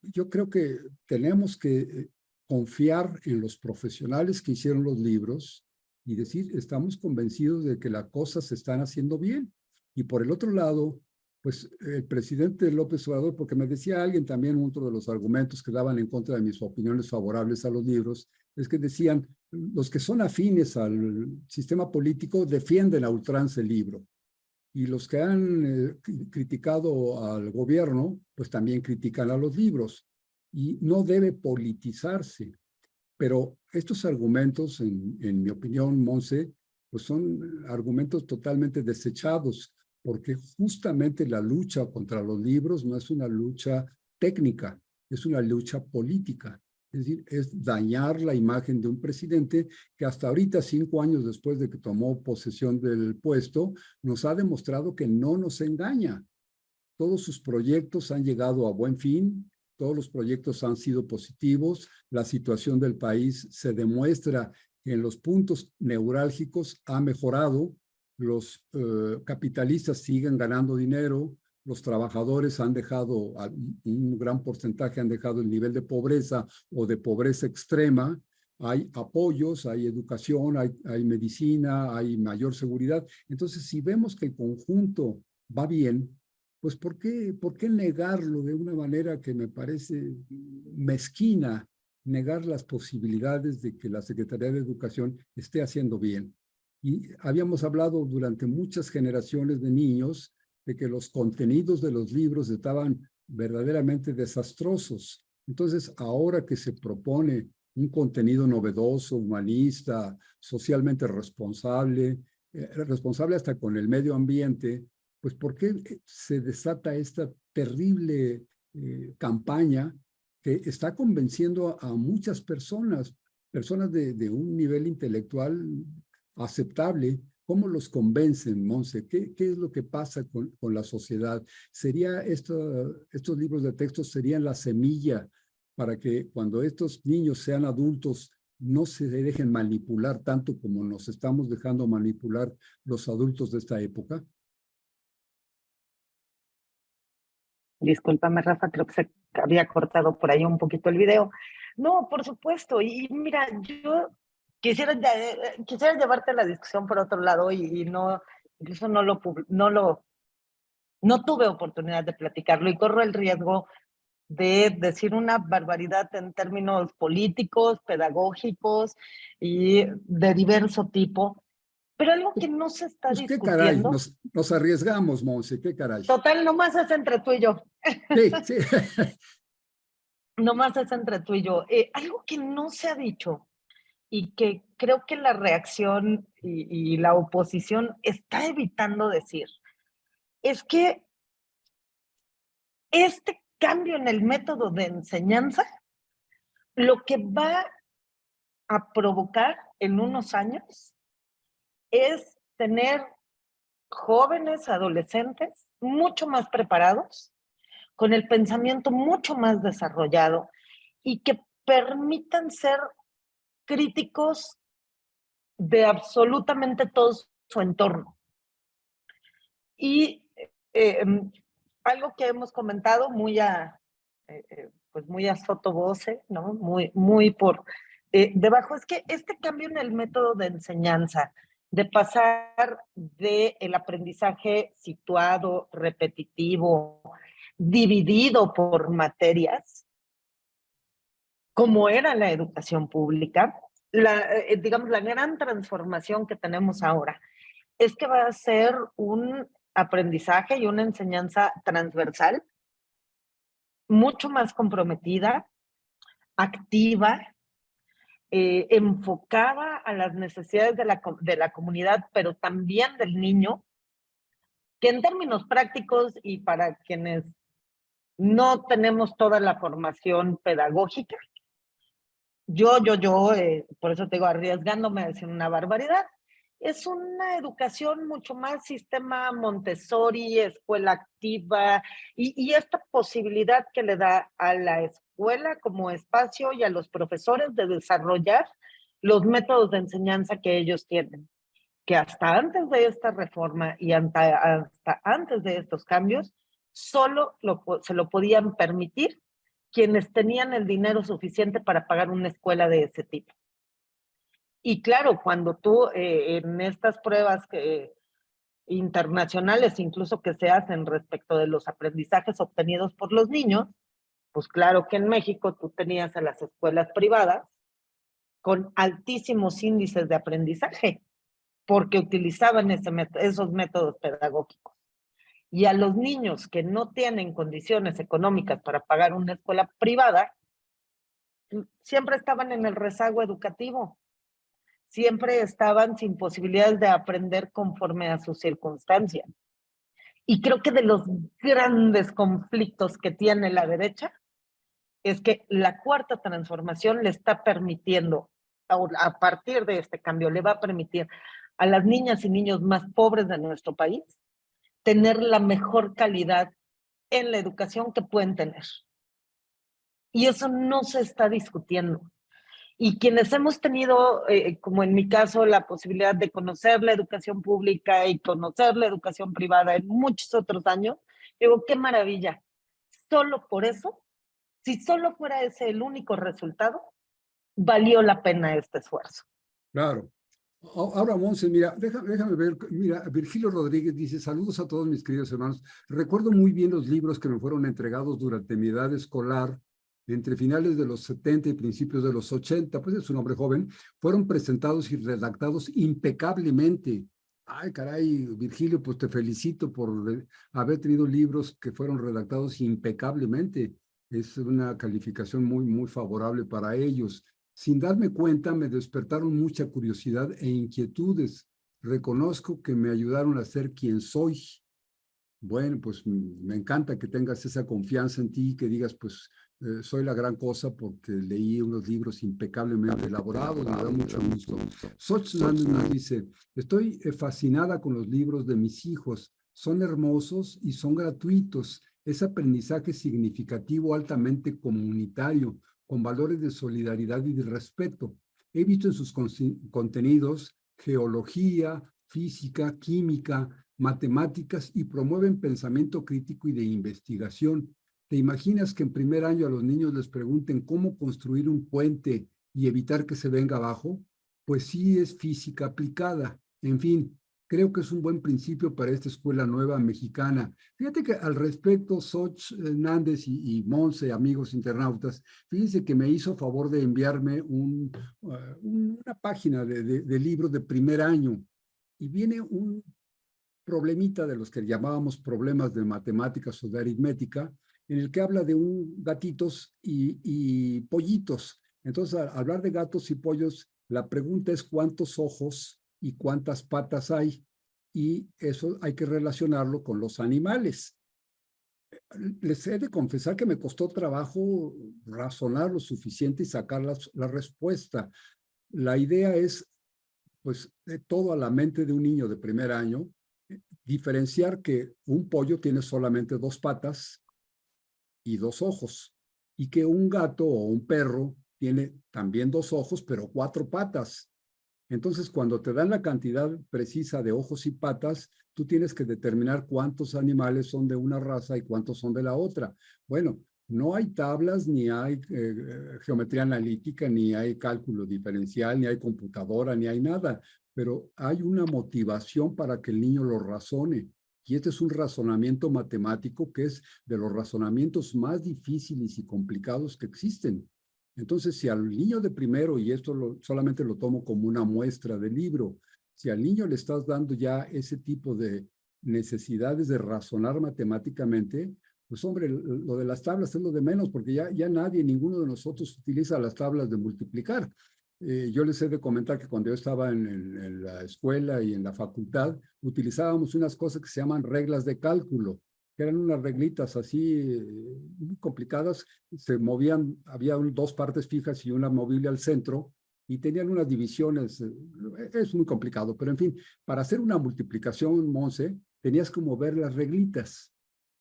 yo creo que tenemos que confiar en los profesionales que hicieron los libros y decir, estamos convencidos de que las cosas se están haciendo bien. Y por el otro lado, pues el presidente López Obrador, porque me decía alguien también, otro de los argumentos que daban en contra de mis opiniones favorables a los libros, es que decían, los que son afines al sistema político defienden a ultranza el libro. Y los que han criticado al gobierno, pues también critican a los libros. Y no debe politizarse. Pero estos argumentos, en mi opinión, Monse, pues son argumentos totalmente desechados, porque justamente la lucha contra los libros no es una lucha técnica, es una lucha política. Es decir, es dañar la imagen de un presidente que hasta ahorita, 5 años después de que tomó posesión del puesto, nos ha demostrado que no nos engaña. Todos sus proyectos han llegado a buen fin, todos los proyectos han sido positivos, la situación del país se demuestra que en los puntos neurálgicos ha mejorado, los capitalistas siguen ganando dinero, los trabajadores han dejado, un gran porcentaje han dejado el nivel de pobreza o de pobreza extrema, hay apoyos, hay educación, hay medicina, hay mayor seguridad. Entonces, si vemos que el conjunto va bien, pues ¿por qué negarlo de una manera que me parece mezquina, negar las posibilidades de que la Secretaría de Educación esté haciendo bien? Y habíamos hablado durante muchas generaciones de niños de que los contenidos de los libros estaban verdaderamente desastrosos. Entonces, ahora que se propone un contenido novedoso, humanista, socialmente responsable, responsable hasta con el medio ambiente, pues ¿por qué se desata esta terrible campaña que está convenciendo a muchas personas, personas de un nivel intelectual aceptable? ¿Cómo los convencen, Monse? ¿Qué es lo que pasa con la sociedad? ¿Sería estos libros de texto serían la semilla para que cuando estos niños sean adultos no se dejen manipular tanto como nos estamos dejando manipular los adultos de esta época? Discúlpame, Rafa, creo que se había cortado por ahí un poquito el video. No, por supuesto. Y mira, yo quisiera llevarte la discusión por otro lado y no, incluso no tuve oportunidad de platicarlo y corro el riesgo de decir una barbaridad en términos políticos, pedagógicos y de diverso tipo. Pero algo que no se está Pues qué caray, discutiendo, nos arriesgamos, Monse, qué caray. total, nomás es entre tú y yo. Sí, sí. Nomás es entre tú y yo. Algo que no se ha dicho y que creo que la reacción y la oposición está evitando decir, es que este cambio en el método de enseñanza lo que va a provocar en unos años es tener jóvenes, adolescentes, mucho más preparados, con el pensamiento mucho más desarrollado y que permitan ser críticos de absolutamente todo su entorno. Y algo que hemos comentado pues muy a sotovoce, ¿no? Muy por debajo, es que este cambio en el método de enseñanza, de pasar del aprendizaje situado, repetitivo, dividido por materias, como era la educación pública, digamos, la gran transformación que tenemos ahora es que va a ser un aprendizaje y una enseñanza transversal, mucho más comprometida, activa, enfocada a las necesidades de la comunidad, pero también del niño, que en términos prácticos y para quienes no tenemos toda la formación pedagógica, por eso te digo, arriesgándome a decir una barbaridad, es una educación mucho más sistema Montessori, escuela activa, y esta posibilidad que le da a la escuela como espacio y a los profesores de desarrollar los métodos de enseñanza que ellos tienen, que hasta antes de esta reforma y hasta antes de estos cambios, se lo podían permitir quienes tenían el dinero suficiente para pagar una escuela de ese tipo. Y claro, cuando tú en estas pruebas internacionales, incluso que se hacen respecto de los aprendizajes obtenidos por los niños, pues claro que en México tú tenías a las escuelas privadas con altísimos índices de aprendizaje, porque utilizaban esos métodos pedagógicos. Y a los niños que no tienen condiciones económicas para pagar una escuela privada, siempre estaban en el rezago educativo, siempre estaban sin posibilidades de aprender conforme a sus circunstancias. Y creo que de los grandes conflictos que tiene la derecha es que la cuarta transformación le está permitiendo, a partir de este cambio, le va a permitir a las niñas y niños más pobres de nuestro país tener la mejor calidad en la educación que pueden tener. Y eso no se está discutiendo. Y quienes hemos tenido, como en mi caso, la posibilidad de conocer la educación pública y conocer la educación privada en muchos otros años, digo, qué maravilla. Solo por eso, si solo fuera ese el único resultado, valió la pena este esfuerzo. Claro. Ahora, Monse, mira, déjame ver, mira, Virgilio Rodríguez dice, saludos a todos mis queridos hermanos. Recuerdo muy bien los libros que me fueron entregados durante mi edad escolar, entre finales de los 70 y principios de los 80, pues es un hombre joven, fueron presentados y redactados impecablemente. Ay, caray, Virgilio, pues te felicito por haber tenido libros que fueron redactados impecablemente. Es una calificación muy, muy favorable para ellos. Sin darme cuenta, me despertaron mucha curiosidad e inquietudes. Reconozco que me ayudaron a ser quien soy. Bueno, pues me encanta que tengas esa confianza en ti, que digas, pues soy la gran cosa porque leí unos libros impecablemente elaborados, me da mucho gusto. Xochitl nos dice, estoy fascinada con los libros de mis hijos, son hermosos y son gratuitos. Es aprendizaje significativo, altamente comunitario, con valores de solidaridad y de respeto. He visto en sus contenidos geología, física, química, matemáticas y promueven pensamiento crítico y de investigación. ¿Te imaginas que en primer año a los niños les pregunten cómo construir un puente y evitar que se venga abajo? Pues sí, es física aplicada. En fin, creo que es un buen principio para esta escuela nueva mexicana. Fíjate que al respecto, Soch Hernández y Monse, amigos internautas, fíjense que me hizo favor de enviarme una página de libros de primer año y viene un problemita de los que llamábamos problemas de matemáticas o de aritmética, en el que habla de gatitos y pollitos. Entonces, al hablar de gatos y pollos, la pregunta es cuántos ojos y cuántas patas hay, y eso hay que relacionarlo con los animales. Les he de confesar que me costó trabajo razonar lo suficiente y sacar la respuesta. La idea es, pues, de todo a la mente de un niño de primer año, diferenciar que un pollo tiene solamente dos patas y dos ojos, y que un gato o un perro tiene también dos ojos, pero cuatro patas. Entonces, cuando te dan la cantidad precisa de ojos y patas, tú tienes que determinar cuántos animales son de una raza y cuántos son de la otra. Bueno, no hay tablas, ni hay geometría analítica, ni hay cálculo diferencial, ni hay computadora, ni hay nada, pero hay una motivación para que el niño lo razone. Y este es un razonamiento matemático que es de los razonamientos más difíciles y complicados que existen. Entonces, si al niño de primero, y esto solamente lo tomo como una muestra del libro, si al niño le estás dando ya ese tipo de necesidades de razonar matemáticamente, pues hombre, lo de las tablas es lo de menos, porque ya nadie, ninguno de nosotros utiliza las tablas de multiplicar. Yo les he de comentar que cuando yo estaba en la escuela y en la facultad, utilizábamos unas cosas que se llaman reglas de cálculo, que eran unas reglitas así muy complicadas, se movían, había dos partes fijas y una movible al centro, y tenían unas divisiones, es muy complicado, pero en fin, para hacer una multiplicación, Monse, tenías que mover las reglitas,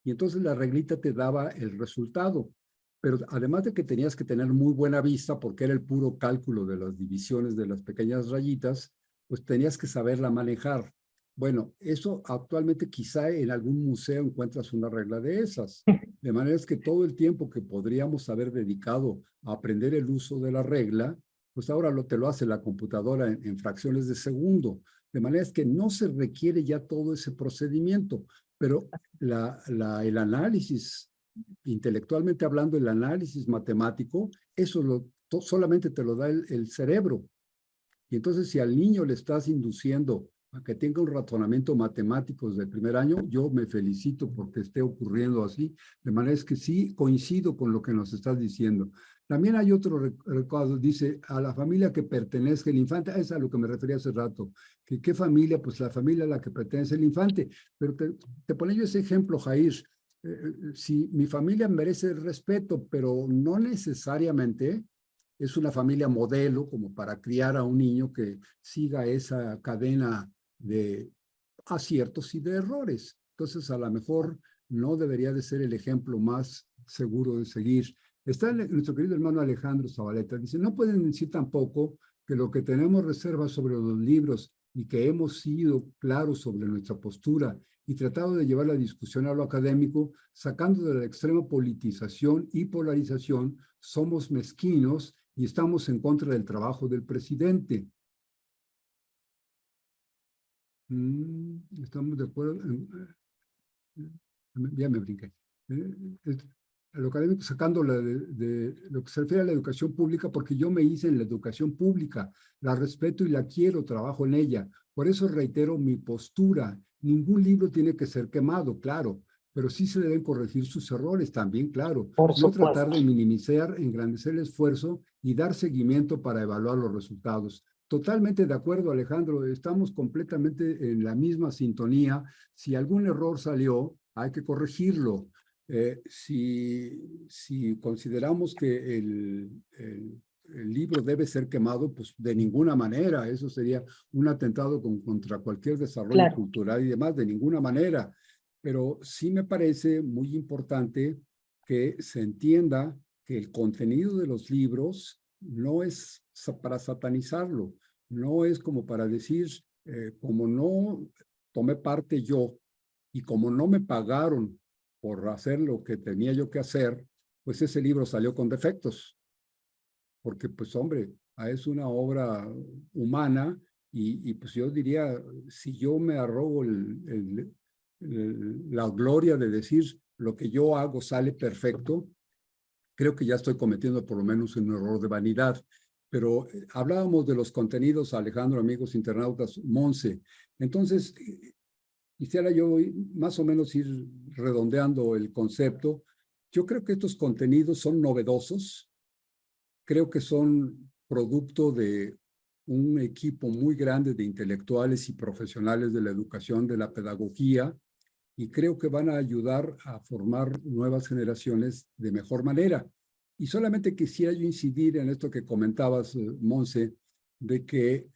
y entonces la reglita te daba el resultado. Pero además de que tenías que tener muy buena vista, porque era el puro cálculo de las divisiones de las pequeñas rayitas, pues tenías que saberla manejar. Bueno, eso actualmente quizá en algún museo encuentras una regla de esas. De manera es que todo el tiempo que podríamos haber dedicado a aprender el uso de la regla, pues ahora te lo hace la computadora en fracciones de segundo. De manera es que no se requiere ya todo ese procedimiento, pero el análisis, intelectualmente hablando, el análisis matemático, eso solamente te lo da el cerebro. Y entonces, si al niño le estás induciendo a que tenga un razonamiento matemático desde el primer año, yo me felicito porque esté ocurriendo así. De manera es que sí coincido con lo que nos estás diciendo. También hay otro recado, dice, a la familia que pertenezca el infante, es a lo que me refería hace rato, que qué familia, pues la familia a la que pertenece el infante. Pero te ponía yo ese ejemplo, Jair. Si mi familia merece el respeto, pero no necesariamente es una familia modelo como para criar a un niño que siga esa cadena de aciertos y de errores. Entonces, a lo mejor no debería de ser el ejemplo más seguro de seguir. Está nuestro querido hermano Alejandro Zabaleta, dice, no pueden decir tampoco que lo que tenemos reservas sobre los libros y que hemos sido claros sobre nuestra postura y tratado de llevar la discusión a lo académico, sacando de la extrema politización y polarización, somos mezquinos y estamos en contra del trabajo del presidente. Estamos de acuerdo. Ya me brinqué. Lo académico sacando de lo que se refiere a la educación pública, porque yo me hice en la educación pública, la respeto y la quiero, trabajo en ella. Por eso reitero mi postura. Ningún libro tiene que ser quemado, claro, pero sí se deben corregir sus errores también, claro. Por No tratar supuesto. de minimizar, engrandecer el esfuerzo y dar seguimiento para evaluar los resultados. Totalmente de acuerdo, Alejandro. Estamos completamente en la misma sintonía. Si algún error salió, hay que corregirlo. Si consideramos que el libro debe ser quemado, pues de ninguna manera. Eso sería un atentado contra cualquier desarrollo Claro. cultural y demás, de ninguna manera. Pero sí me parece muy importante que se entienda que el contenido de los libros no es para satanizarlo, no es como para decir, como no tomé parte yo y como no me pagaron por hacer lo que tenía yo que hacer, pues ese libro salió con defectos, porque pues hombre, es una obra humana y pues yo diría, si yo me arrogo la gloria de decir lo que yo hago sale perfecto, creo que ya estoy cometiendo por lo menos un error de vanidad. Pero hablábamos de los contenidos, Alejandro, amigos internautas, Monse. Entonces, quisiera yo más o menos ir redondeando el concepto. Yo creo que estos contenidos son novedosos, creo que son producto de un equipo muy grande de intelectuales y profesionales de la educación, de la pedagogía, y creo que van a ayudar a formar nuevas generaciones de mejor manera. Y solamente quisiera yo incidir en esto que comentabas, Monse, de que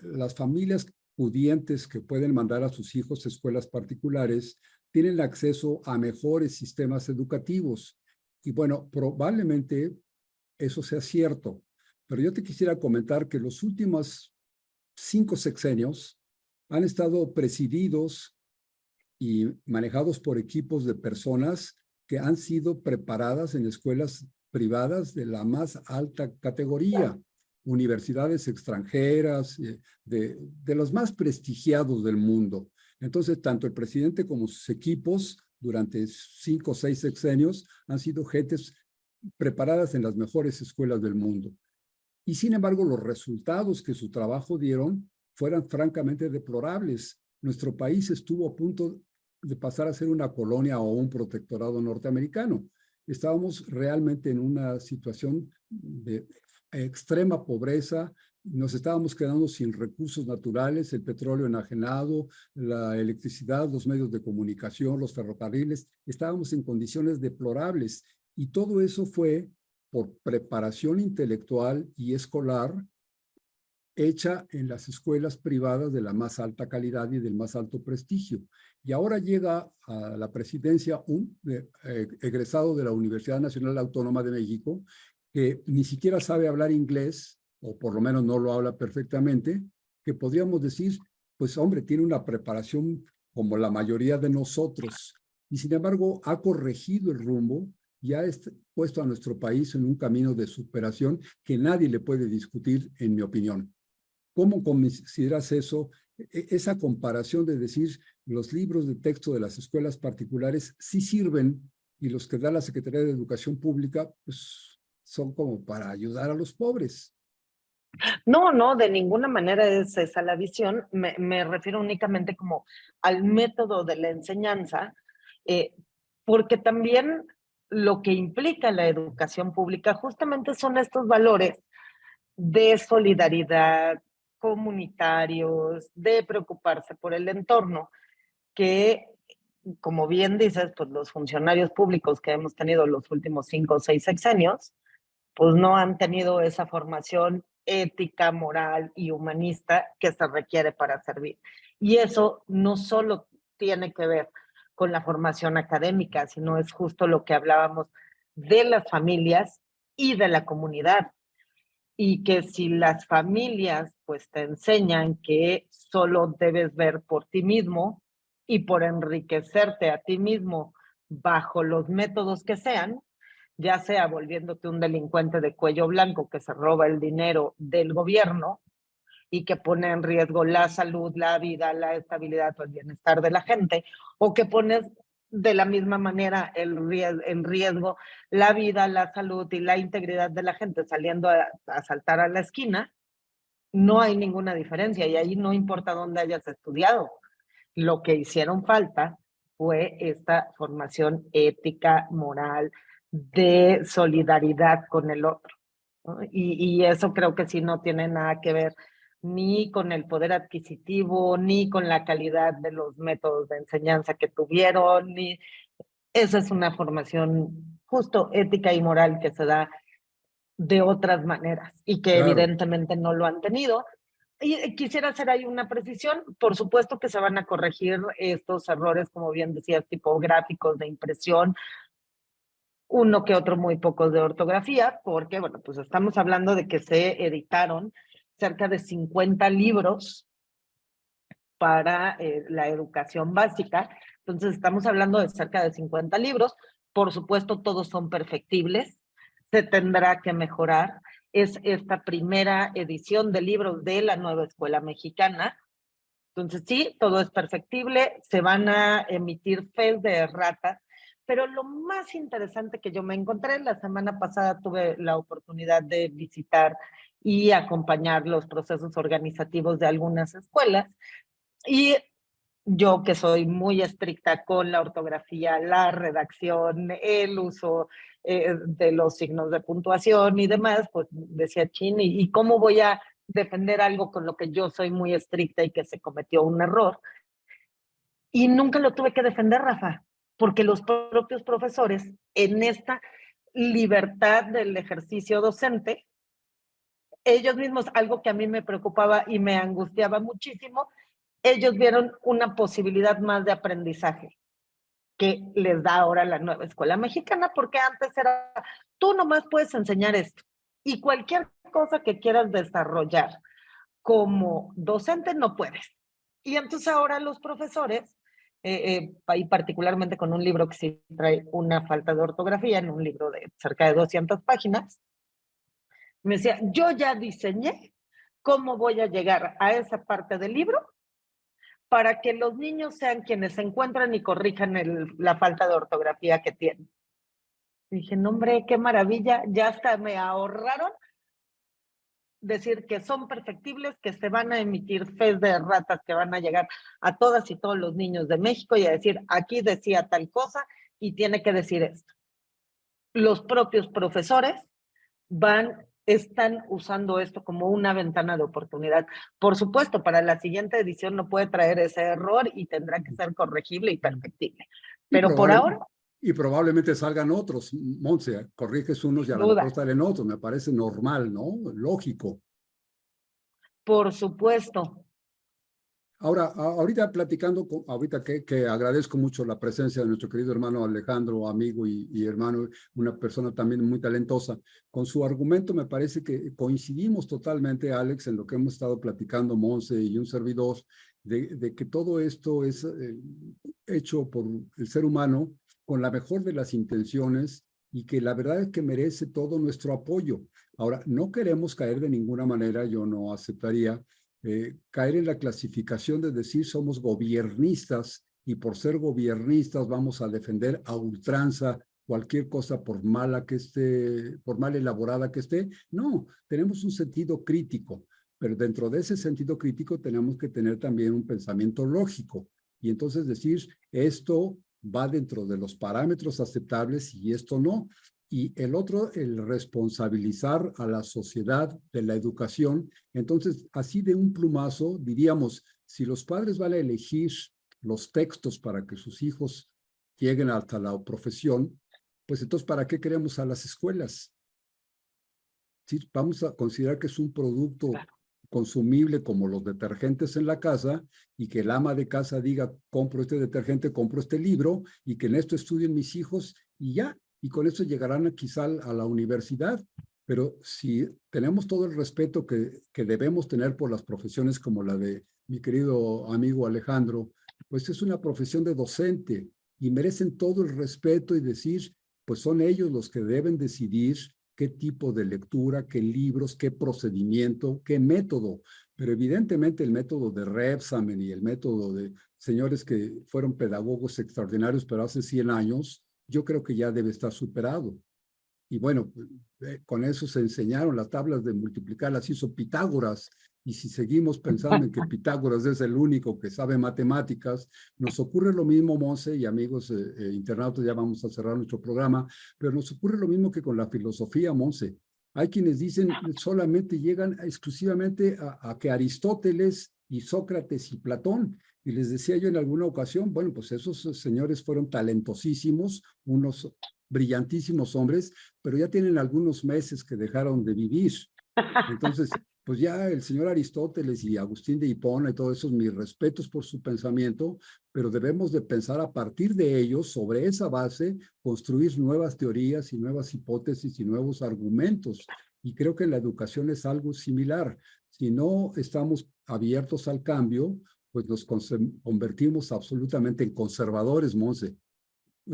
las familias pudientes que pueden mandar a sus hijos a escuelas particulares tienen acceso a mejores sistemas educativos. Y bueno, probablemente eso sea cierto, pero yo te quisiera comentar que los últimos 5 sexenios han estado presididos y manejados por equipos de personas que han sido preparadas en escuelas privadas de la más alta categoría, universidades extranjeras, de los más prestigiados del mundo. Entonces, tanto el presidente como sus equipos durante 5 o 6 sexenios han sido gentes preparadas en las mejores escuelas del mundo. Y sin embargo, los resultados que su trabajo dieron fueron francamente deplorables. Nuestro país estuvo a punto de pasar a ser una colonia o un protectorado norteamericano. Estábamos realmente en una situación de extrema pobreza, nos estábamos quedando sin recursos naturales, el petróleo enajenado, la electricidad, los medios de comunicación, los ferrocarriles, estábamos en condiciones deplorables y todo eso fue por preparación intelectual y escolar hecha en las escuelas privadas de la más alta calidad y del más alto prestigio. Y ahora llega a la presidencia un egresado de la Universidad Nacional Autónoma de México que ni siquiera sabe hablar inglés, o por lo menos no lo habla perfectamente, que podríamos decir, pues hombre, tiene una preparación como la mayoría de nosotros, y sin embargo ha corregido el rumbo y ha puesto a nuestro país en un camino de superación que nadie le puede discutir, en mi opinión. ¿Cómo consideras eso, esa comparación de decir los libros de texto de las escuelas particulares sí sirven y los que da la Secretaría de Educación Pública pues son como para ayudar a los pobres? No, no, de ninguna manera es esa la visión. Me refiero únicamente como al método de la enseñanza, eh, porque también lo que implica la educación pública justamente son estos valores de solidaridad, comunitarios, de preocuparse por el entorno, que, como bien dices, pues los funcionarios públicos que hemos tenido los últimos 5 o 6 sexenios, pues no han tenido esa formación ética, moral y humanista que se requiere para servir. Y eso no solo tiene que ver con la formación académica, sino es justo lo que hablábamos de las familias y de la comunidad. Y que si las familias pues te enseñan que solo debes ver por ti mismo y por enriquecerte a ti mismo bajo los métodos que sean, ya sea volviéndote un delincuente de cuello blanco que se roba el dinero del gobierno y que pone en riesgo la salud, la vida, la estabilidad o el bienestar de la gente, o que pones de la misma manera en riesgo la vida, la salud y la integridad de la gente saliendo a saltar a la esquina, no hay ninguna diferencia y ahí no importa dónde hayas estudiado. Lo que hicieron falta fue esta formación ética, moral, de solidaridad con el otro, ¿no? Y eso creo que sí no tiene nada que ver ni con el poder adquisitivo, ni con la calidad de los métodos de enseñanza que tuvieron, ni esa es una formación justo ética y moral que se da de otras maneras y que Claro. evidentemente no lo han tenido. Y quisiera hacer ahí una precisión. Por supuesto que se van a corregir estos errores, como bien decías, tipográficos de impresión, uno que otro muy pocos de ortografía, porque, bueno, pues estamos hablando de que se editaron cerca de 50 libros para la educación básica. Entonces, estamos hablando de cerca de 50 libros. Por supuesto, todos son perfectibles. Se tendrá que mejorar. Es esta primera edición de libros de la nueva escuela mexicana. Entonces, sí, todo es perfectible. Se van a emitir fes de erratas. Pero lo más interesante que yo me encontré, la semana pasada tuve la oportunidad de visitar y acompañar los procesos organizativos de algunas escuelas. Y yo que soy muy estricta con la ortografía, la redacción, el uso de los signos de puntuación y demás, pues decía Chin, ¿y cómo voy a defender algo con lo que yo soy muy estricta y que se cometió un error? Y nunca lo tuve que defender, Rafa, porque los propios profesores en esta libertad del ejercicio docente, ellos mismos, algo que a mí me preocupaba y me angustiaba muchísimo, ellos vieron una posibilidad más de aprendizaje que les da ahora la nueva escuela mexicana, porque antes era, tú nomás puedes enseñar esto y cualquier cosa que quieras desarrollar como docente no puedes. Y entonces ahora los profesores, y particularmente con un libro que sí trae una falta de ortografía, en un libro de cerca de 200 páginas, me decía, yo ya diseñé cómo voy a llegar a esa parte del libro para que los niños sean quienes se encuentran y corrijan la falta de ortografía que tienen. Dije, no hombre, qué maravilla, ya hasta me ahorraron decir que son perfectibles, que se van a emitir fes de ratas que van a llegar a todas y todos los niños de México y a decir, aquí decía tal cosa y tiene que decir esto. Los propios profesores están usando esto como una ventana de oportunidad. Por supuesto, para la siguiente edición no puede traer ese error y tendrá que ser corregible y perfectible. Y, Pero por ahora, y probablemente salgan otros, Montse, corriges unos y a sin lo mejor duda, salen otros, me parece normal, ¿no? Lógico. por supuesto. Ahora, ahorita platicando, ahorita que agradezco mucho la presencia de nuestro querido hermano Alejandro, amigo y hermano, una persona también muy talentosa. Con su argumento me parece que coincidimos totalmente, Alex, en lo que hemos estado platicando, Monse y un servidor, de que todo esto es hecho por el ser humano con la mejor de las intenciones y que la verdad es que merece todo nuestro apoyo. Ahora, no queremos caer de ninguna manera, yo no aceptaría caer en la clasificación de decir somos gobiernistas y por ser gobiernistas vamos a defender a ultranza cualquier cosa por mala que esté, por mal elaborada que esté. No, tenemos un sentido crítico, pero dentro de ese sentido crítico tenemos que tener también un pensamiento lógico y entonces decir esto va dentro de los parámetros aceptables y esto no. Y el otro, el responsabilizar a la sociedad de la educación. Entonces, así de un plumazo, diríamos, si los padres van a elegir los textos para que sus hijos lleguen hasta la profesión, pues entonces, ¿para qué queremos a las escuelas? ¿Sí? Vamos a considerar que es un producto consumible como los detergentes en la casa y que el ama de casa diga, compro este detergente, compro este libro y que en esto estudien mis hijos y ya, y con eso llegarán quizá a la universidad. Pero si tenemos todo el respeto que debemos tener por las profesiones como la de mi querido amigo Alejandro, pues es una profesión de docente y merecen todo el respeto y decir, pues son ellos los que deben decidir qué tipo de lectura, qué libros, qué procedimiento, qué método. Pero evidentemente el método de Rebsamen y el método de señores que fueron pedagogos extraordinarios, pero hace 100 años, yo creo que ya debe estar superado. Y bueno, con eso se enseñaron las tablas de multiplicar, las hizo Pitágoras. Y si seguimos pensando en que Pitágoras es el único que sabe matemáticas, nos ocurre lo mismo, Monse y amigos internautas, ya vamos a cerrar nuestro programa, pero nos ocurre lo mismo que con la filosofía, Monse. Hay quienes dicen solamente llegan exclusivamente a que Aristóteles y Sócrates y Platón. Y les decía yo en alguna ocasión, bueno, pues esos señores fueron talentosísimos, unos brillantísimos hombres, pero ya tienen algunos meses que dejaron de vivir. Entonces, pues ya el señor Aristóteles y Agustín de Hipona y todo eso, mis respetos por su pensamiento, pero debemos de pensar a partir de ellos, sobre esa base, construir nuevas teorías y nuevas hipótesis y nuevos argumentos. Y creo que la educación es algo similar. Si no estamos abiertos al cambio, pues nos convertimos absolutamente en conservadores, Monse,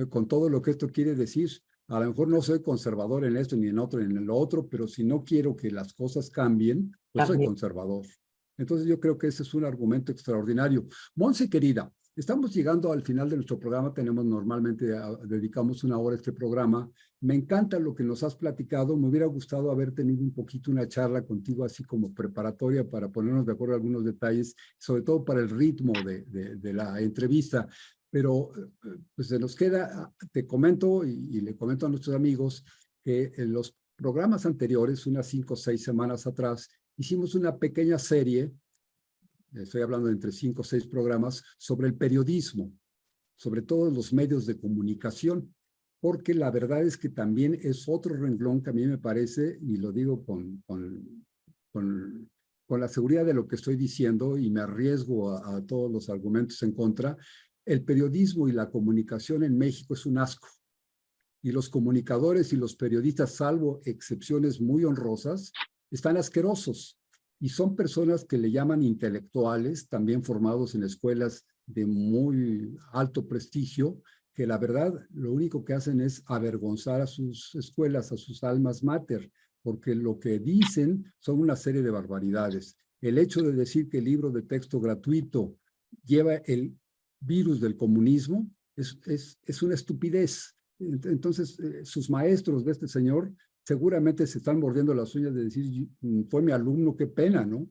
con todo lo que esto quiere decir. A lo mejor no soy conservador en esto, ni en otro, ni en lo otro, pero si no quiero que las cosas cambien, pues soy conservador. Entonces yo creo que ese es un argumento extraordinario. Monse, querida, estamos llegando al final de nuestro programa. Tenemos normalmente, dedicamos una hora a este programa. Me encanta lo que nos has platicado. Me hubiera gustado haber tenido un poquito una charla contigo, así como preparatoria, para ponernos de acuerdo en algunos detalles, sobre todo para el ritmo de la entrevista. Pero pues se nos queda, te comento y le comento a nuestros amigos que en los programas anteriores, unas 5 o 6 semanas atrás, hicimos una pequeña serie, estoy hablando de entre 5 o 6 programas, sobre el periodismo, sobre todo los medios de comunicación, porque la verdad es que también es otro renglón que a mí me parece, y lo digo con la seguridad de lo que estoy diciendo y me arriesgo a todos los argumentos en contra. El periodismo y la comunicación en México es un asco. Y los comunicadores y los periodistas, salvo excepciones muy honrosas, están asquerosos. Y son personas que le llaman intelectuales, también formados en escuelas de muy alto prestigio, que la verdad lo único que hacen es avergonzar a sus escuelas, a sus almas mater, porque lo que dicen son una serie de barbaridades. El hecho de decir que el libro de texto gratuito lleva el virus del comunismo es una estupidez. Entonces, sus maestros de este señor seguramente se están mordiendo las uñas de decir, fue mi alumno, qué pena, ¿no?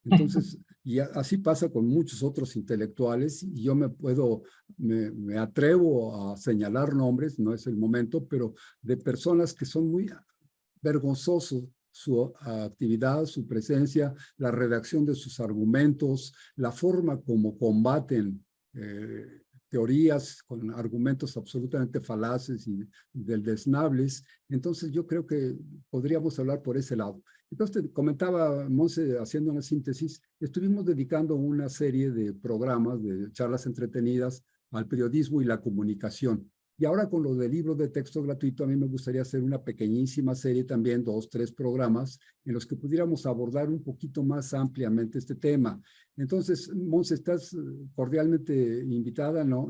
Entonces, y así pasa con muchos otros intelectuales, y yo me atrevo a señalar nombres, no es el momento, pero de personas que son muy vergonzosos su actividad, su presencia, la redacción de sus argumentos, la forma como combaten teorías con argumentos absolutamente falaces y desnables. Entonces yo creo que podríamos hablar por ese lado. Entonces te comentaba, Monse, haciendo una síntesis, estuvimos dedicando una serie de programas, de charlas entretenidas al periodismo y la comunicación. Y ahora con lo del libro de texto gratuito, a mí me gustaría hacer una pequeñísima serie también, 2, 3 programas, en los que pudiéramos abordar un poquito más ampliamente este tema. Entonces, Monse, estás cordialmente invitada. No,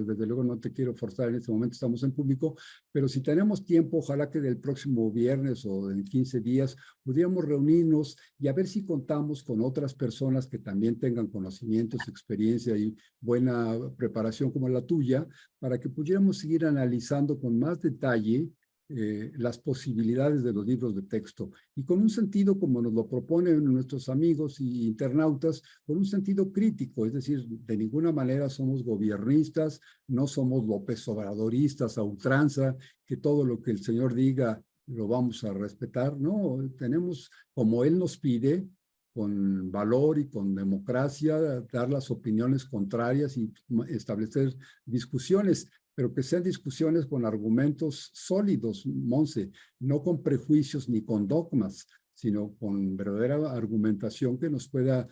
desde luego no te quiero forzar en este momento, estamos en público, pero si tenemos tiempo, ojalá que del próximo viernes o en 15 días pudiéramos reunirnos y a ver si contamos con otras personas que también tengan conocimientos, experiencia y buena preparación como la tuya, para que pudiéramos seguir analizando con más detalle las posibilidades de los libros de texto y con un sentido, como nos lo proponen nuestros amigos y internautas, con un sentido crítico, es decir, de ninguna manera somos gobiernistas, no somos López Obradoristas a ultranza, que todo lo que el señor diga lo vamos a respetar, no, tenemos, como él nos pide, con valor y con democracia, dar las opiniones contrarias y establecer discusiones, pero que sean discusiones con argumentos sólidos, Monse, no con prejuicios ni con dogmas, sino con verdadera argumentación que nos pueda,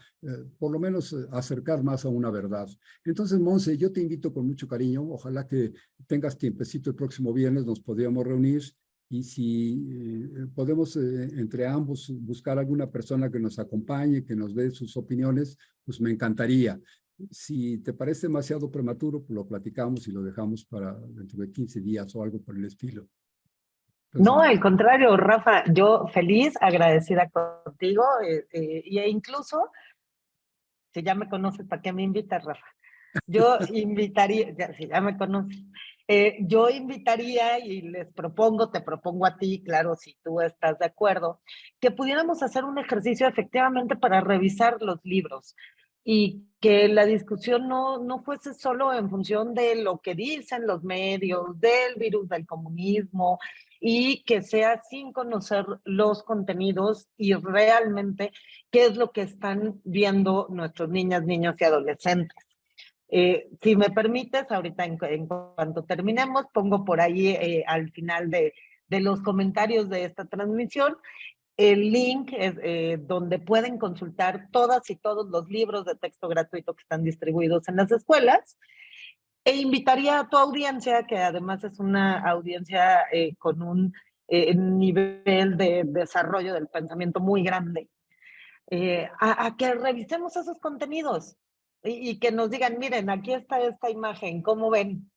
por lo menos, acercar más a una verdad. Entonces, Monse, yo te invito con mucho cariño, ojalá que tengas tiempecito el próximo viernes, nos podríamos reunir y si podemos entre ambos buscar alguna persona que nos acompañe, que nos dé sus opiniones, pues me encantaría. Si te parece demasiado prematuro, pues lo platicamos y lo dejamos para dentro de 15 días o algo por el estilo. Entonces, No, al contrario, Rafa, yo feliz, agradecida contigo, e incluso, si ya me conoces, ¿para qué me invitas, Rafa? Yo invitaría, si ya me conoces, yo invitaría y les propongo, te propongo a ti, claro, si tú estás de acuerdo, que pudiéramos hacer un ejercicio efectivamente para revisar los libros y que la discusión no fuese solo en función de lo que dicen los medios, del virus del comunismo, y que sea sin conocer los contenidos y realmente qué es lo que están viendo nuestros niñas, niños y adolescentes. Si me permites, ahorita en cuanto terminemos, pongo por ahí al final de los comentarios de esta transmisión el link donde pueden consultar todas y todos los libros de texto gratuito que están distribuidos en las escuelas. E invitaría a tu audiencia, que además es una audiencia con un nivel de desarrollo del pensamiento muy grande, a que revisemos esos contenidos y que nos digan, miren, aquí está esta imagen, ¿cómo ven?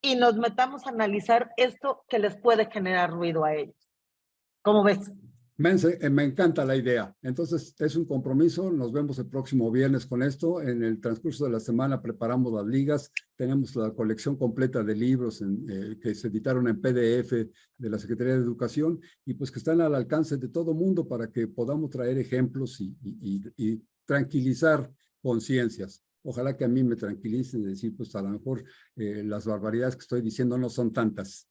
Y nos metamos a analizar esto que les puede generar ruido a ellos. ¿Cómo ves? Me encanta la idea. Entonces, es un compromiso. Nos vemos el próximo viernes con esto. En el transcurso de la semana preparamos las ligas. Tenemos la colección completa de libros que se editaron en PDF de la Secretaría de Educación y pues que están al alcance de todo mundo para que podamos traer ejemplos y tranquilizar conciencias. Ojalá que a mí me tranquilicen y decir, pues a lo mejor las barbaridades que estoy diciendo no son tantas.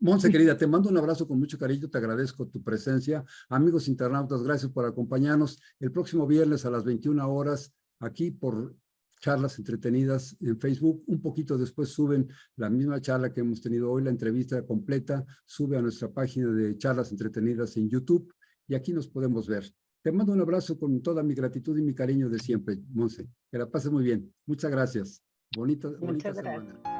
Monse, querida, te mando un abrazo con mucho cariño, te agradezco tu presencia. Amigos internautas, gracias por acompañarnos. El próximo viernes a las 21 horas, aquí por Charlas Entretenidas en Facebook. Un poquito después suben la misma charla que hemos tenido hoy, la entrevista completa, sube a nuestra página de Charlas Entretenidas en YouTube y aquí nos podemos ver. Te mando un abrazo con toda mi gratitud y mi cariño de siempre, Monse. Que la pases muy bien. Muchas gracias. Bonita Muchas semana. gracias.